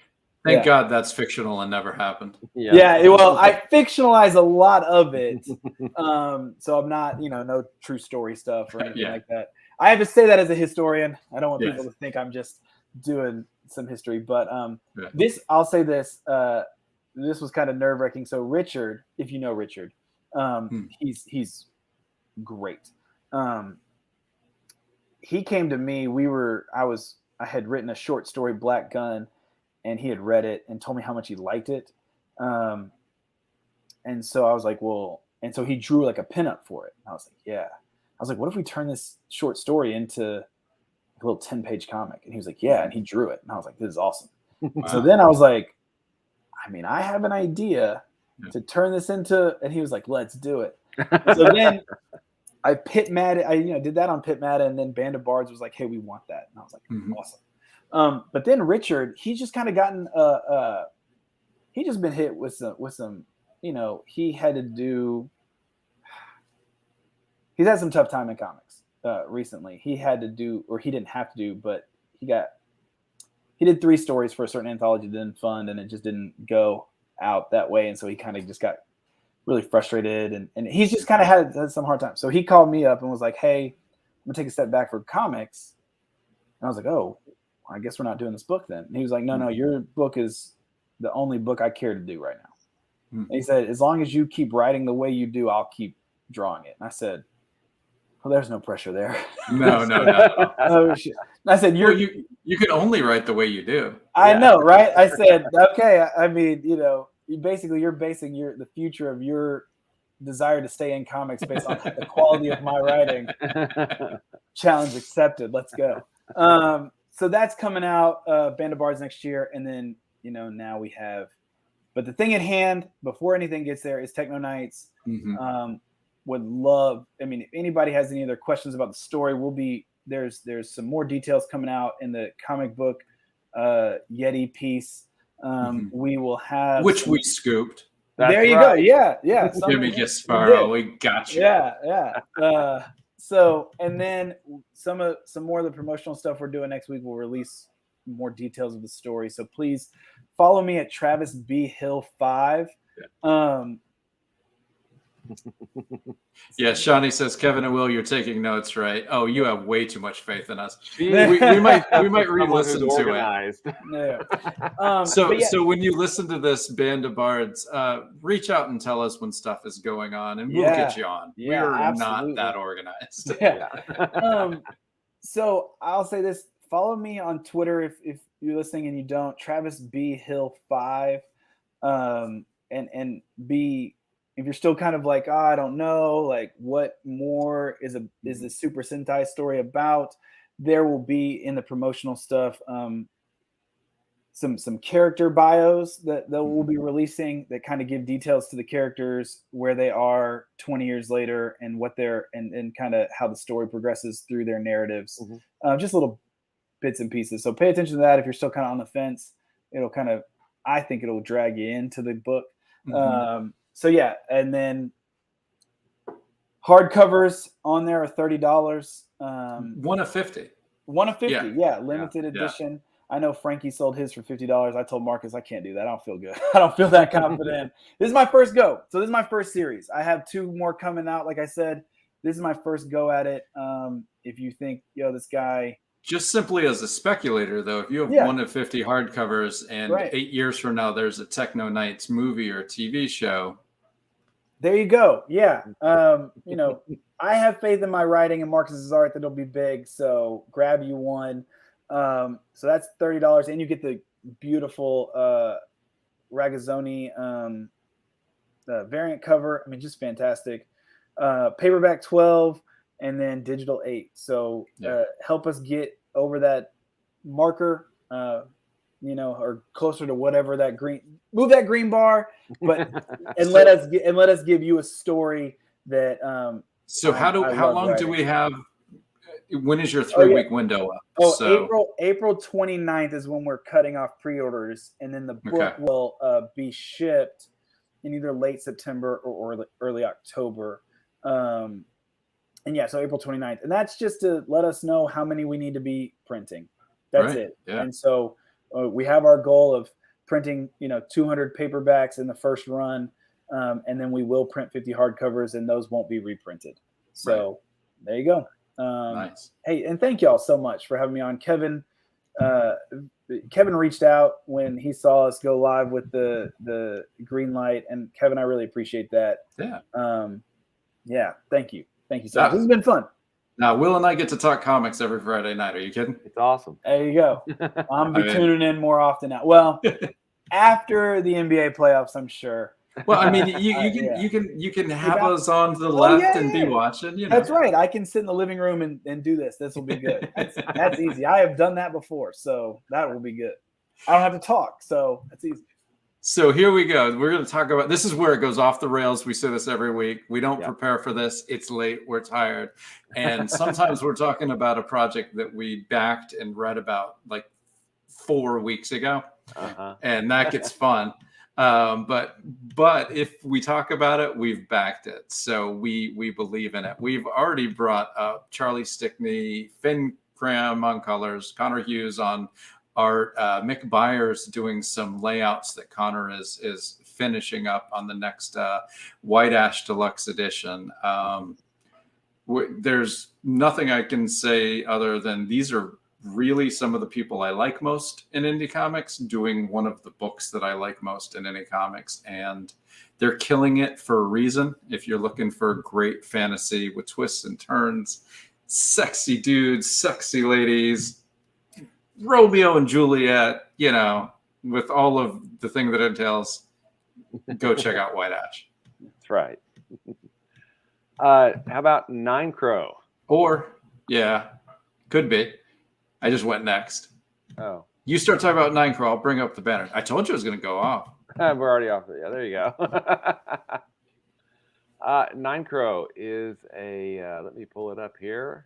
Thank God that's fictional and never happened. Well, I fictionalize a lot of it. So I'm not, no true story stuff or anything like that. I have to say that as a historian. I don't want people to think I'm just doing some history. But I'll say this. This was kind of nerve-wracking. So Richard, if you know Richard, he's great. He came to me. I had written a short story, Black Gun, and he had read it and told me how much he liked it. And so I was like, well, and so he drew like a pinup for it. And I was like, yeah. I was like, what if we turn this short story into a little 10-page comic? And he was like, yeah. And he drew it. And I was like, this is awesome. Wow. So then I was like, I have an idea to turn this into, and he was like, let's do it. So then I did that on Pit Mad, and then Band of Bards was like, hey, we want that. And I was like, awesome. But then Richard, he's just kind of gotten he just been hit with some he's had some tough time in comics recently. He had to do, or he didn't have to do, but he did 3 stories for a certain anthology that didn't fund, and it just didn't go out that way, and so he kind of just got really frustrated, and he's just kind of had some hard time. So he called me up and was like, hey, I'm gonna take a step back for comics. And I was like, oh, I guess we're not doing this book then. And he was like, no, your book is the only book I care to do right now. And he said, as long as you keep writing the way you do, I'll keep drawing it. And I said, well, there's no pressure there. No. Oh, shit. I said, you can only write the way you do. I know, right? I said, okay. I mean, you're basing the future of your desire to stay in comics based on the quality of my writing. Challenge accepted. Let's go. so that's coming out, Band of Bards next year. And then, now we have, but the thing at hand before anything gets there is Techno Nights. Would love, if anybody has any other questions about the story, there's some more details coming out in the comic book Yeti piece. We will have, which we scooped. There you go. Yeah. Jimmy Gasparo, we got you. Yeah. So, and then some more of the promotional stuff we're doing next week, we'll release more details of the story. So please follow me at Travis B Hill 5. Yeah, Shawnee says, Kevin and Will, you're taking notes, right? Oh, you have way too much faith in us. we might re-listen to it. Yeah. So when you listen to this Band of Bards, reach out and tell us when stuff is going on, and we'll get you on. Yeah, we're absolutely. not that organized. So I'll say this: follow me on Twitter if you're listening and you don't. Travis B Hill 5, and be. If you're still kind of like, I don't know, like what more is the Super Sentai story about? There will be in the promotional stuff some character bios that we'll be releasing that kind of give details to the characters, where they are 20 years later, and what they're and kind of how the story progresses through their narratives. Just little bits and pieces. So pay attention to that if you're still kind of on the fence. I think it'll drag you into the book. So yeah, and then hardcovers on there are $30. One of 50. One of 50, yeah, limited edition. I know Frankie sold his for $50. I told Marcus I can't do that. I don't feel good. I don't feel that confident. This is my first go. So this is my first series. I have 2 more coming out. Like I said, this is my first go at it. If you think, this guy. Just simply as a speculator, though, if you have 1 of 50 hardcovers and 8 years from now there's a Techno Nights movie or TV show. There you go. Yeah. I have faith in my writing and Marcus's art that it'll be big. So grab you one. So that's $30. And you get the beautiful Ragazzoni variant cover. Just fantastic. Paperback 12 and then digital 8. So help us get over that marker, or closer to whatever that move that green bar, and let us give you a story that. So how long do we have? When is your 3-week window up? April 29th is when we're cutting off pre-orders, and then the book will be shipped in either late September or early October. So April 29th, and that's just to let us know how many we need to be printing. That's it. Yeah. And so we have our goal of printing, 200 paperbacks in the first run, and then we will print 50 hardcovers, and those won't be reprinted. So there you go. Nice. Hey, and thank y'all so much for having me on. Kevin reached out when he saw us go live with the green light, and Kevin, I really appreciate that. Yeah. Thank you so much. This has been fun. Now, Will and I get to talk comics every Friday night. Are you kidding? It's awesome. There you go. I'm tuning in more often now. Well, after the NBA playoffs, I'm sure. Well, you can have us on to the left and be watching. That's right. I can sit in the living room and do this. This will be good. That's easy. I have done that before, so that will be good. I don't have to talk, so that's easy. So here we go. We're going to talk about, this is where it goes off the rails. We say this every week. We don't prepare for this. It's late. We're tired. And sometimes we're talking about a project that we backed and read about like 4 weeks ago. And that gets fun. But if we talk about it, we've backed it. So we believe in it. We've already brought up Charlie Stickney, Finn Cram on colors, Connor Hughes on art, Mick Byers doing some layouts that Connor is finishing up on the next White Ash Deluxe Edition. There's nothing I can say other than these are really some of the people I like most in indie comics doing one of the books that I like most in indie comics, and they're killing it for a reason. If you're looking for great fantasy with twists and turns, sexy dudes, sexy ladies, Romeo and Juliet, with all of the thing that entails, go check out White Ash. That's right. How about Nine Crow? Or, could be. I just went next. Oh. You start talking about 9 Crow, I'll bring up the banner. I told you it was going to go off. We're already off. Yeah, there you go. 9 Crow is a, let me pull it up here.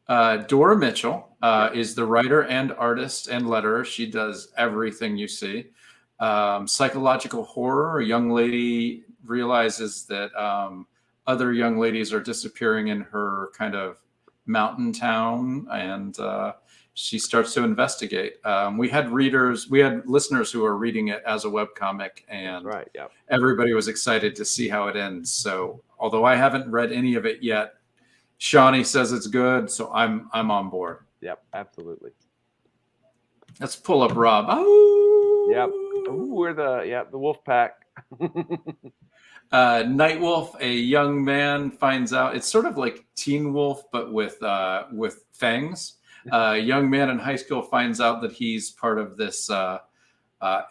Dora Mitchell is the writer and artist and letterer. She does everything you see. Psychological horror. A young lady realizes that other young ladies are disappearing in her kind of mountain town, and she starts to investigate. We had listeners who were reading it as a webcomic, and right, yeah, everybody was excited to see how it ends. So although I haven't read any of it yet, Shawnee says it's good, so I'm on board. Yep, absolutely. Let's pull up Rob. Oh, yep. Ooh, we're the wolf pack. Nightwolf, a young man finds out it's sort of like Teen Wolf, but with fangs. A young man in high school finds out that he's part of this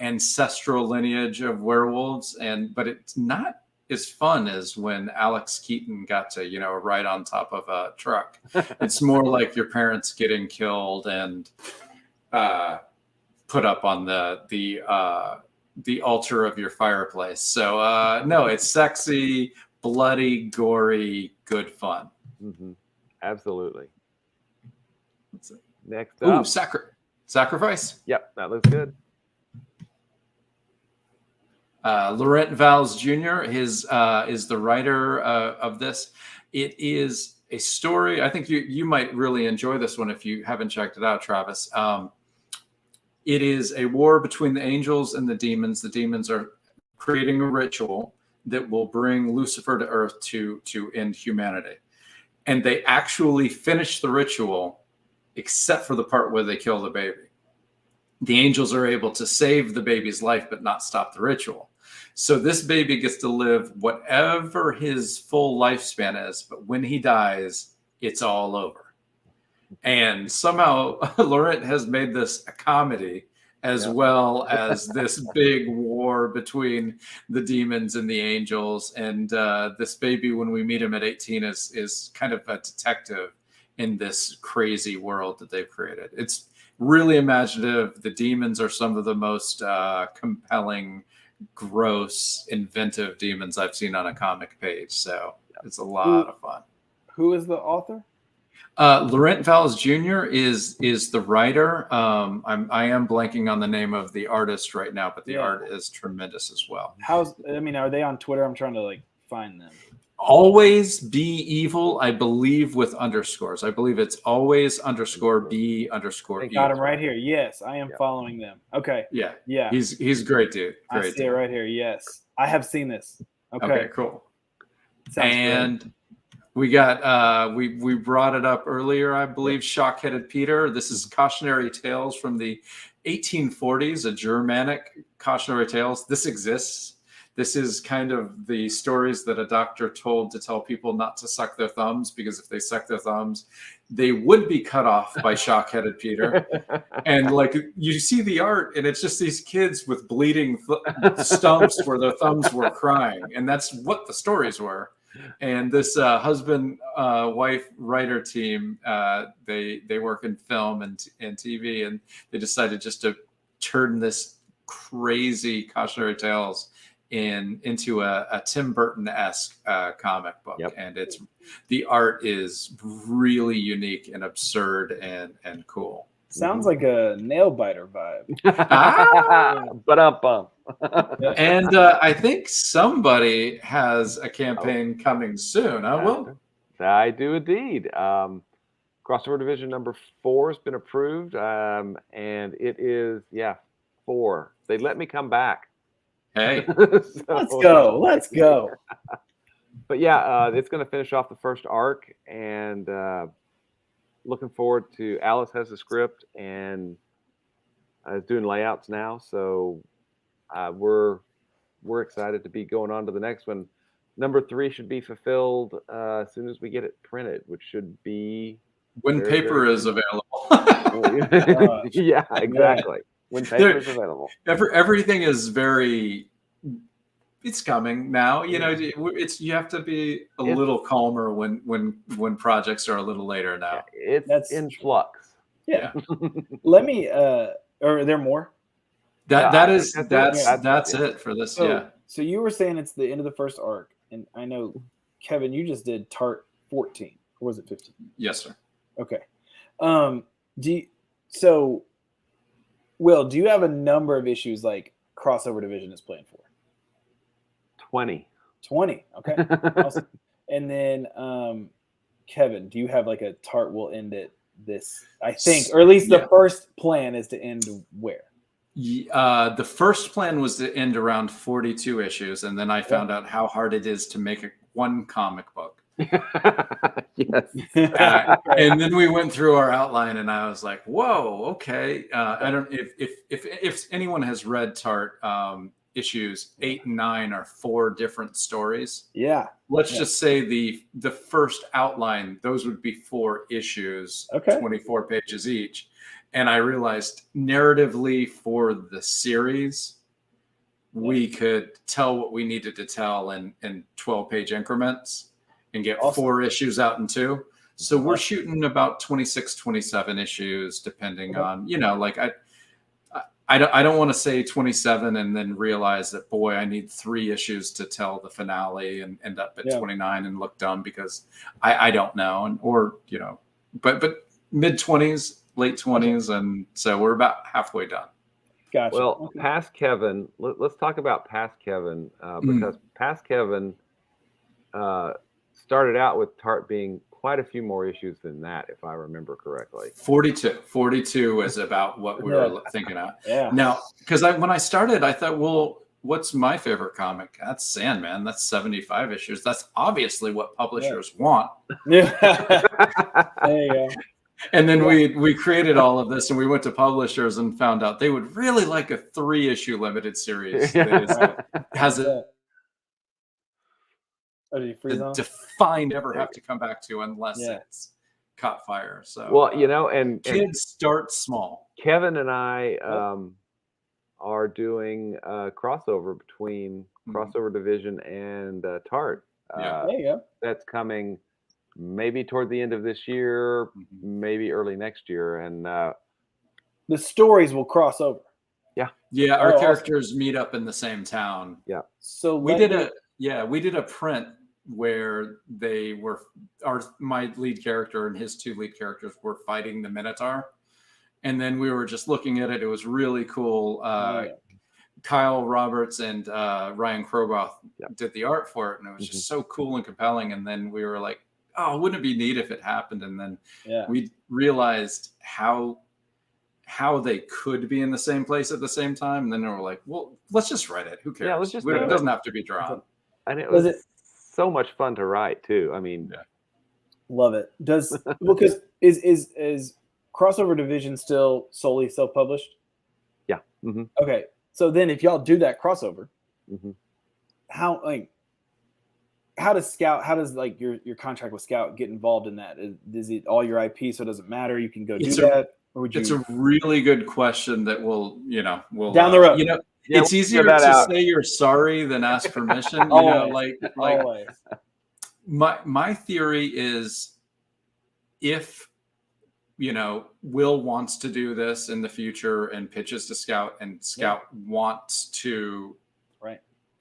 ancestral lineage of werewolves, but it's not as fun as when Alex Keaton got to ride on top of a truck. It's more like your parents getting killed and put up on the altar of your fireplace. So no, it's sexy, bloody, gory, good fun. Mm-hmm. Absolutely. Next up. Ooh, Sacrifice. Yep, that looks good. Laurent Valls Jr. is the writer of this. It is a story. I think you might really enjoy this one if you haven't checked it out, Travis. It is a war between the angels and the demons. The demons are creating a ritual that will bring Lucifer to Earth to end humanity. And they actually finish the ritual, except for the part where they kill the baby. The angels are able to save the baby's life, but not stop the ritual. So this baby gets to live whatever his full lifespan is, but when he dies, it's all over. And somehow Laurent has made this a comedy as well as this big war between the demons and the angels. And this baby, when we meet him at 18, is kind of a detective in this crazy world that they've created. It's really imaginative. The demons are some of the most compelling, gross, inventive demons I've seen on a comic page. So it's a lot of fun. Who is the author? Laurent Valls Jr. is the writer. I am blanking on the name of the artist right now, but the art is tremendous as well. Are they on Twitter? I'm trying to find them. Always Be Evil, I believe, with underscores. I believe it's always _be_. I got him right here. Yes, I am following them. Okay. Yeah. He's a great dude. I see it right here. Yes, I have seen this. Okay, cool. Sounds good. We got we brought it up earlier, I believe. Shock-Headed Peter. This is cautionary tales from the 1840s, a Germanic cautionary tales. This exists. This is kind of the stories that a doctor told to tell people not to suck their thumbs, because if they suck their thumbs, they would be cut off by Shock-Headed Peter. And you see the art, and it's just these kids with bleeding stumps where their thumbs were crying, and that's what the stories were. And this husband-wife writer team, they work in film and TV, and they decided just to turn this crazy cautionary tales into a Tim Burton-esque comic book. And the art is really unique and absurd and cool. Sounds like a nail biter vibe. But And I think somebody has a campaign coming soon. I do indeed. Crossover Division number 4 has been approved, and it is 4. They let me come back. Hey, let's go. But it's going to finish off the first arc, and looking forward to. Alice has the script and is doing layouts now, so we're excited to be going on to the next one. Number 3 should be fulfilled as soon as we get it printed, which should be when paper is available. Yeah, exactly. When paper is available. Everything is it's coming now. You you have to be a little calmer when projects are a little later now. It's in flux. Yeah. Let me. Are there more? That's Yeah. it for this. So you were saying it's the end of the first arc, and I know, Kevin, you just did Tart 14, or was it 15? Yes, sir. Okay. Will, do you have a number of issues like Crossover Division is playing for? 20. 20. Okay. Awesome. And then Kevin, do you have like a Tart will end at this? I think, or at least the first plan is to end where? The first plan was to end around 42 issues, and then I found out how hard it is to make one comic book. Yes. And then we went through our outline, and I was like, "Whoa, okay." I don't if anyone has read Tart, issues 8 and 9 are 4 different stories. Yeah. Let's just say the first outline; those would be 4 issues, 24 pages each. And I realized narratively for the series, we could tell what we needed to tell in 12-page increments and get 4 issues out in 2. So we're shooting about 26, 27 issues, depending on, like I don't want to say 27 and then realize that, boy, I need 3 issues to tell the finale and end up at 29 and look dumb because I don't know. But mid-20s, late 20s, and so we're about halfway done. Gotcha. Well, past Kevin, let's talk about past Kevin, because past Kevin started out with Tart being quite a few more issues than that, if I remember correctly. 42 is about what we were thinking of. Yeah. Now, because when I started, I thought, well, what's my favorite comic? That's Sandman. That's 75 issues. That's obviously what publishers want. Yeah. There you go. And then we created all of this, and we went to publishers and found out they would really like a 3-issue limited series that has a defined ever have to come back to unless it's caught fire. So well, and kids start small. Kevin and I are doing a crossover between Crossover Division and Tart. There you go. That's coming maybe toward the end of this year, maybe early next year, and the stories will cross over. Yeah, our characters meet up in the same town. Yeah. So we did a print where my lead character and his 2 lead characters were fighting the Minotaur, and then we were just looking at it. It was really cool. Kyle Roberts and Ryan Kroboth did the art for it, and it was just so cool and compelling. And then we were like, oh, wouldn't it be neat if it happened? And then we realized how they could be in the same place at the same time. And then they were like, well, let's just write it. Who cares? Yeah, let's just it doesn't have to be drawn. And it was so much fun to write too. I mean, love it. Because is Crossover Division still solely self-published? Yeah. Okay. So then if y'all do that crossover, how does your contract with Scout get involved in that? Is it all your IP, so it doesn't matter? You can go do that? Or would you... It's a really good question that we'll down the road. It's easier to say you're sorry than ask permission. Always. My theory is if Will wants to do this in the future and pitches to Scout, and Scout wants to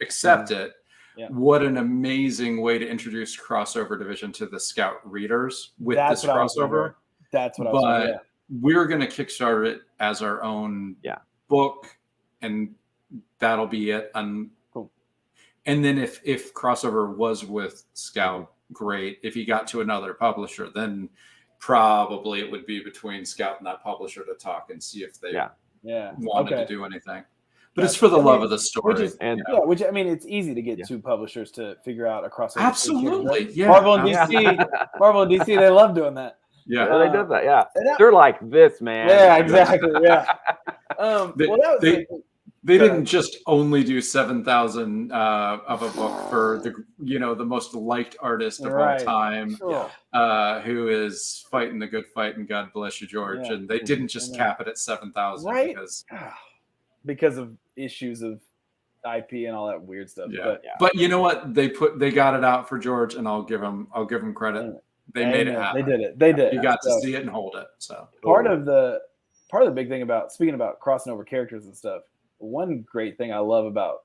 accept it. Yeah. What an amazing way to introduce Crossover Division to the Scout readers with this crossover. That's what I was saying. But we're going to kickstart it as our own book, and that'll be it. Cool. And then if Crossover was with Scout, great. If he got to another publisher, then probably it would be between Scout and that publisher to talk and see if they wanted to do anything. But it's for the love of the story. Which I mean, it's easy to get 2 publishers to figure out a crossover. Absolutely, yeah. Marvel and DC, they love doing that. Yeah, they did that. Yeah, they're like this, man. Yeah, exactly. Yeah. They didn't just only do 7,000 of a book for the most liked artist of all time, who is fighting the good fight, and God bless you, George. And they didn't just cap it at 7,000 because of issues of IP and all that weird stuff. But you know what? They got it out for George, and I'll give him credit. They made it happen. They did it. They did. You got to see it and hold it. So part of the big thing about speaking about crossing over characters and stuff, one great thing I love about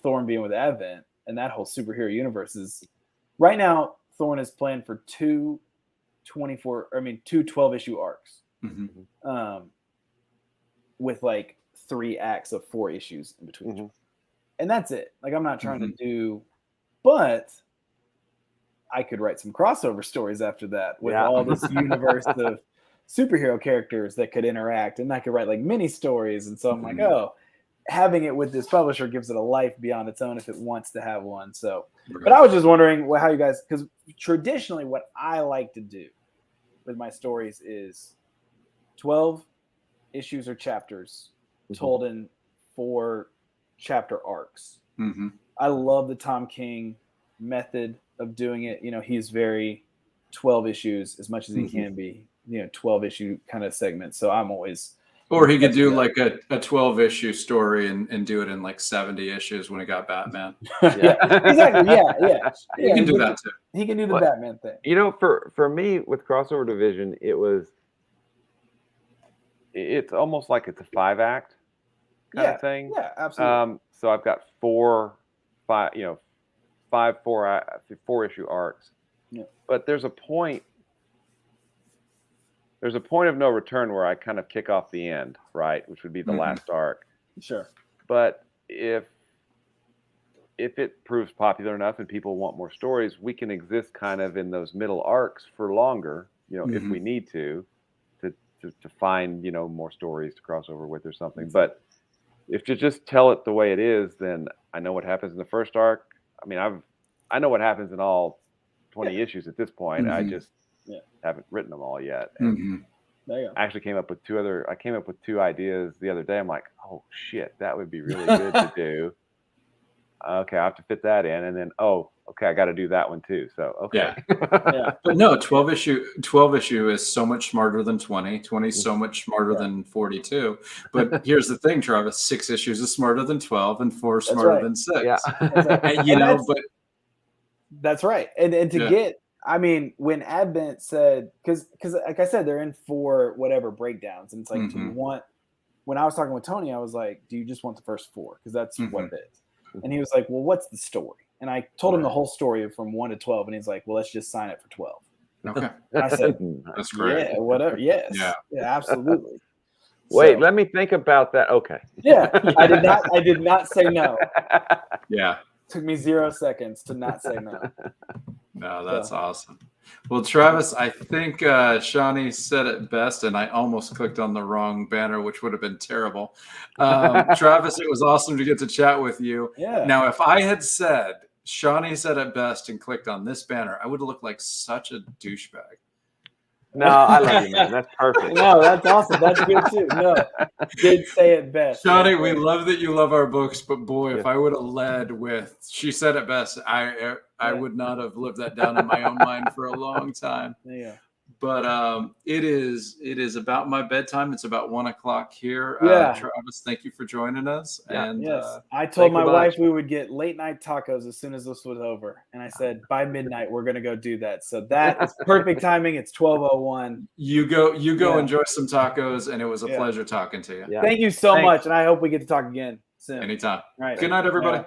Thorn being with Advent and that whole superhero universe is right now Thorn is planned for two 12-issue arcs. With like 3 acts of 4 issues in between. And that's it. Like I'm not trying to do, but I could write some crossover stories after that with all this universe of superhero characters that could interact, and I could write like mini stories. And so I'm like, oh, having it with this publisher gives it a life beyond its own if it wants to have one. So, but I was just wondering how you guys, because traditionally what I like to do with my stories is 12 issues or chapters told in 4 chapter arcs. I love the Tom King method of doing it. You know, he's very 12 issues as much as he can be, 12 issue kind of segments. So I'm always, or he could do like a 12-issue story and do it in like 70 issues when he got Batman. Exactly. Yeah. He can do that too. He can do the Batman thing. You know, for me with Crossover Division, it's almost like it's a 5-act kind of thing. Yeah, absolutely. So I've got 4 issue arcs. Yeah. But there's a point of no return where I kind of kick off the end, right? Which would be the last arc. Sure. But if it proves popular enough and people want more stories, we can exist kind of in those middle arcs for longer, if we need to find, more stories to cross over with or something. But if you just tell it the way it is, then I know what happens in the first arc. I mean, I know what happens in all 20 issues at this point. I just haven't written them all yet. And there you go. I actually came up with 2 ideas the other day. I'm like, oh shit, that would be really good to do. Okay, I have to fit that in, and then I got to do that one too. So okay, but no, 12 issue is so much smarter than 20. 20 is so much smarter than 42. But here's the thing, Travis: 6 issues is smarter than 12, and 4 is smarter than 6. Yeah, and, but that's right. And to get, I mean, when Advent said, because like I said, they're in 4 whatever breakdowns, and it's like, do you want? When I was talking with Tony, I was like, do you just want the first 4? Because that's what it is. And he was like, well, what's the story? And I told him the whole story from 1 to 12. And he's like, well, let's just sign it for 12. Okay. And I said, that's great. Yeah, whatever. Yes. Yeah, absolutely. Wait, let me think about that. Okay. Yeah. I did not say no. Yeah. Took me 0 seconds to not say no. No, that's awesome. Well, Travis, I think Shawnee said it best, and I almost clicked on the wrong banner, which would have been terrible. Travis, it was awesome to get to chat with you. Yeah. Now, if I had said Shawnee said it best and clicked on this banner, I would have looked like such a douchebag. No, I love you, man. That's perfect. No, that's awesome. That's good too. No, did say it best. Shawnee, we love that you love our books, but boy, if I would have led with she said it best, I would not have lived that down in my own mind for a long time. Yeah. But it is about my bedtime. It's about 1 o'clock here. Yeah. Travis, thank you for joining us. Yeah. And yes, I told my wife we would get late night tacos as soon as this was over, and I said by midnight we're gonna go do that. So that is perfect timing. It's 12:01. You go enjoy some tacos, and it was a pleasure talking to you. Yeah. Thank you so much, and I hope we get to talk again soon. Anytime. All right. Good night, everybody.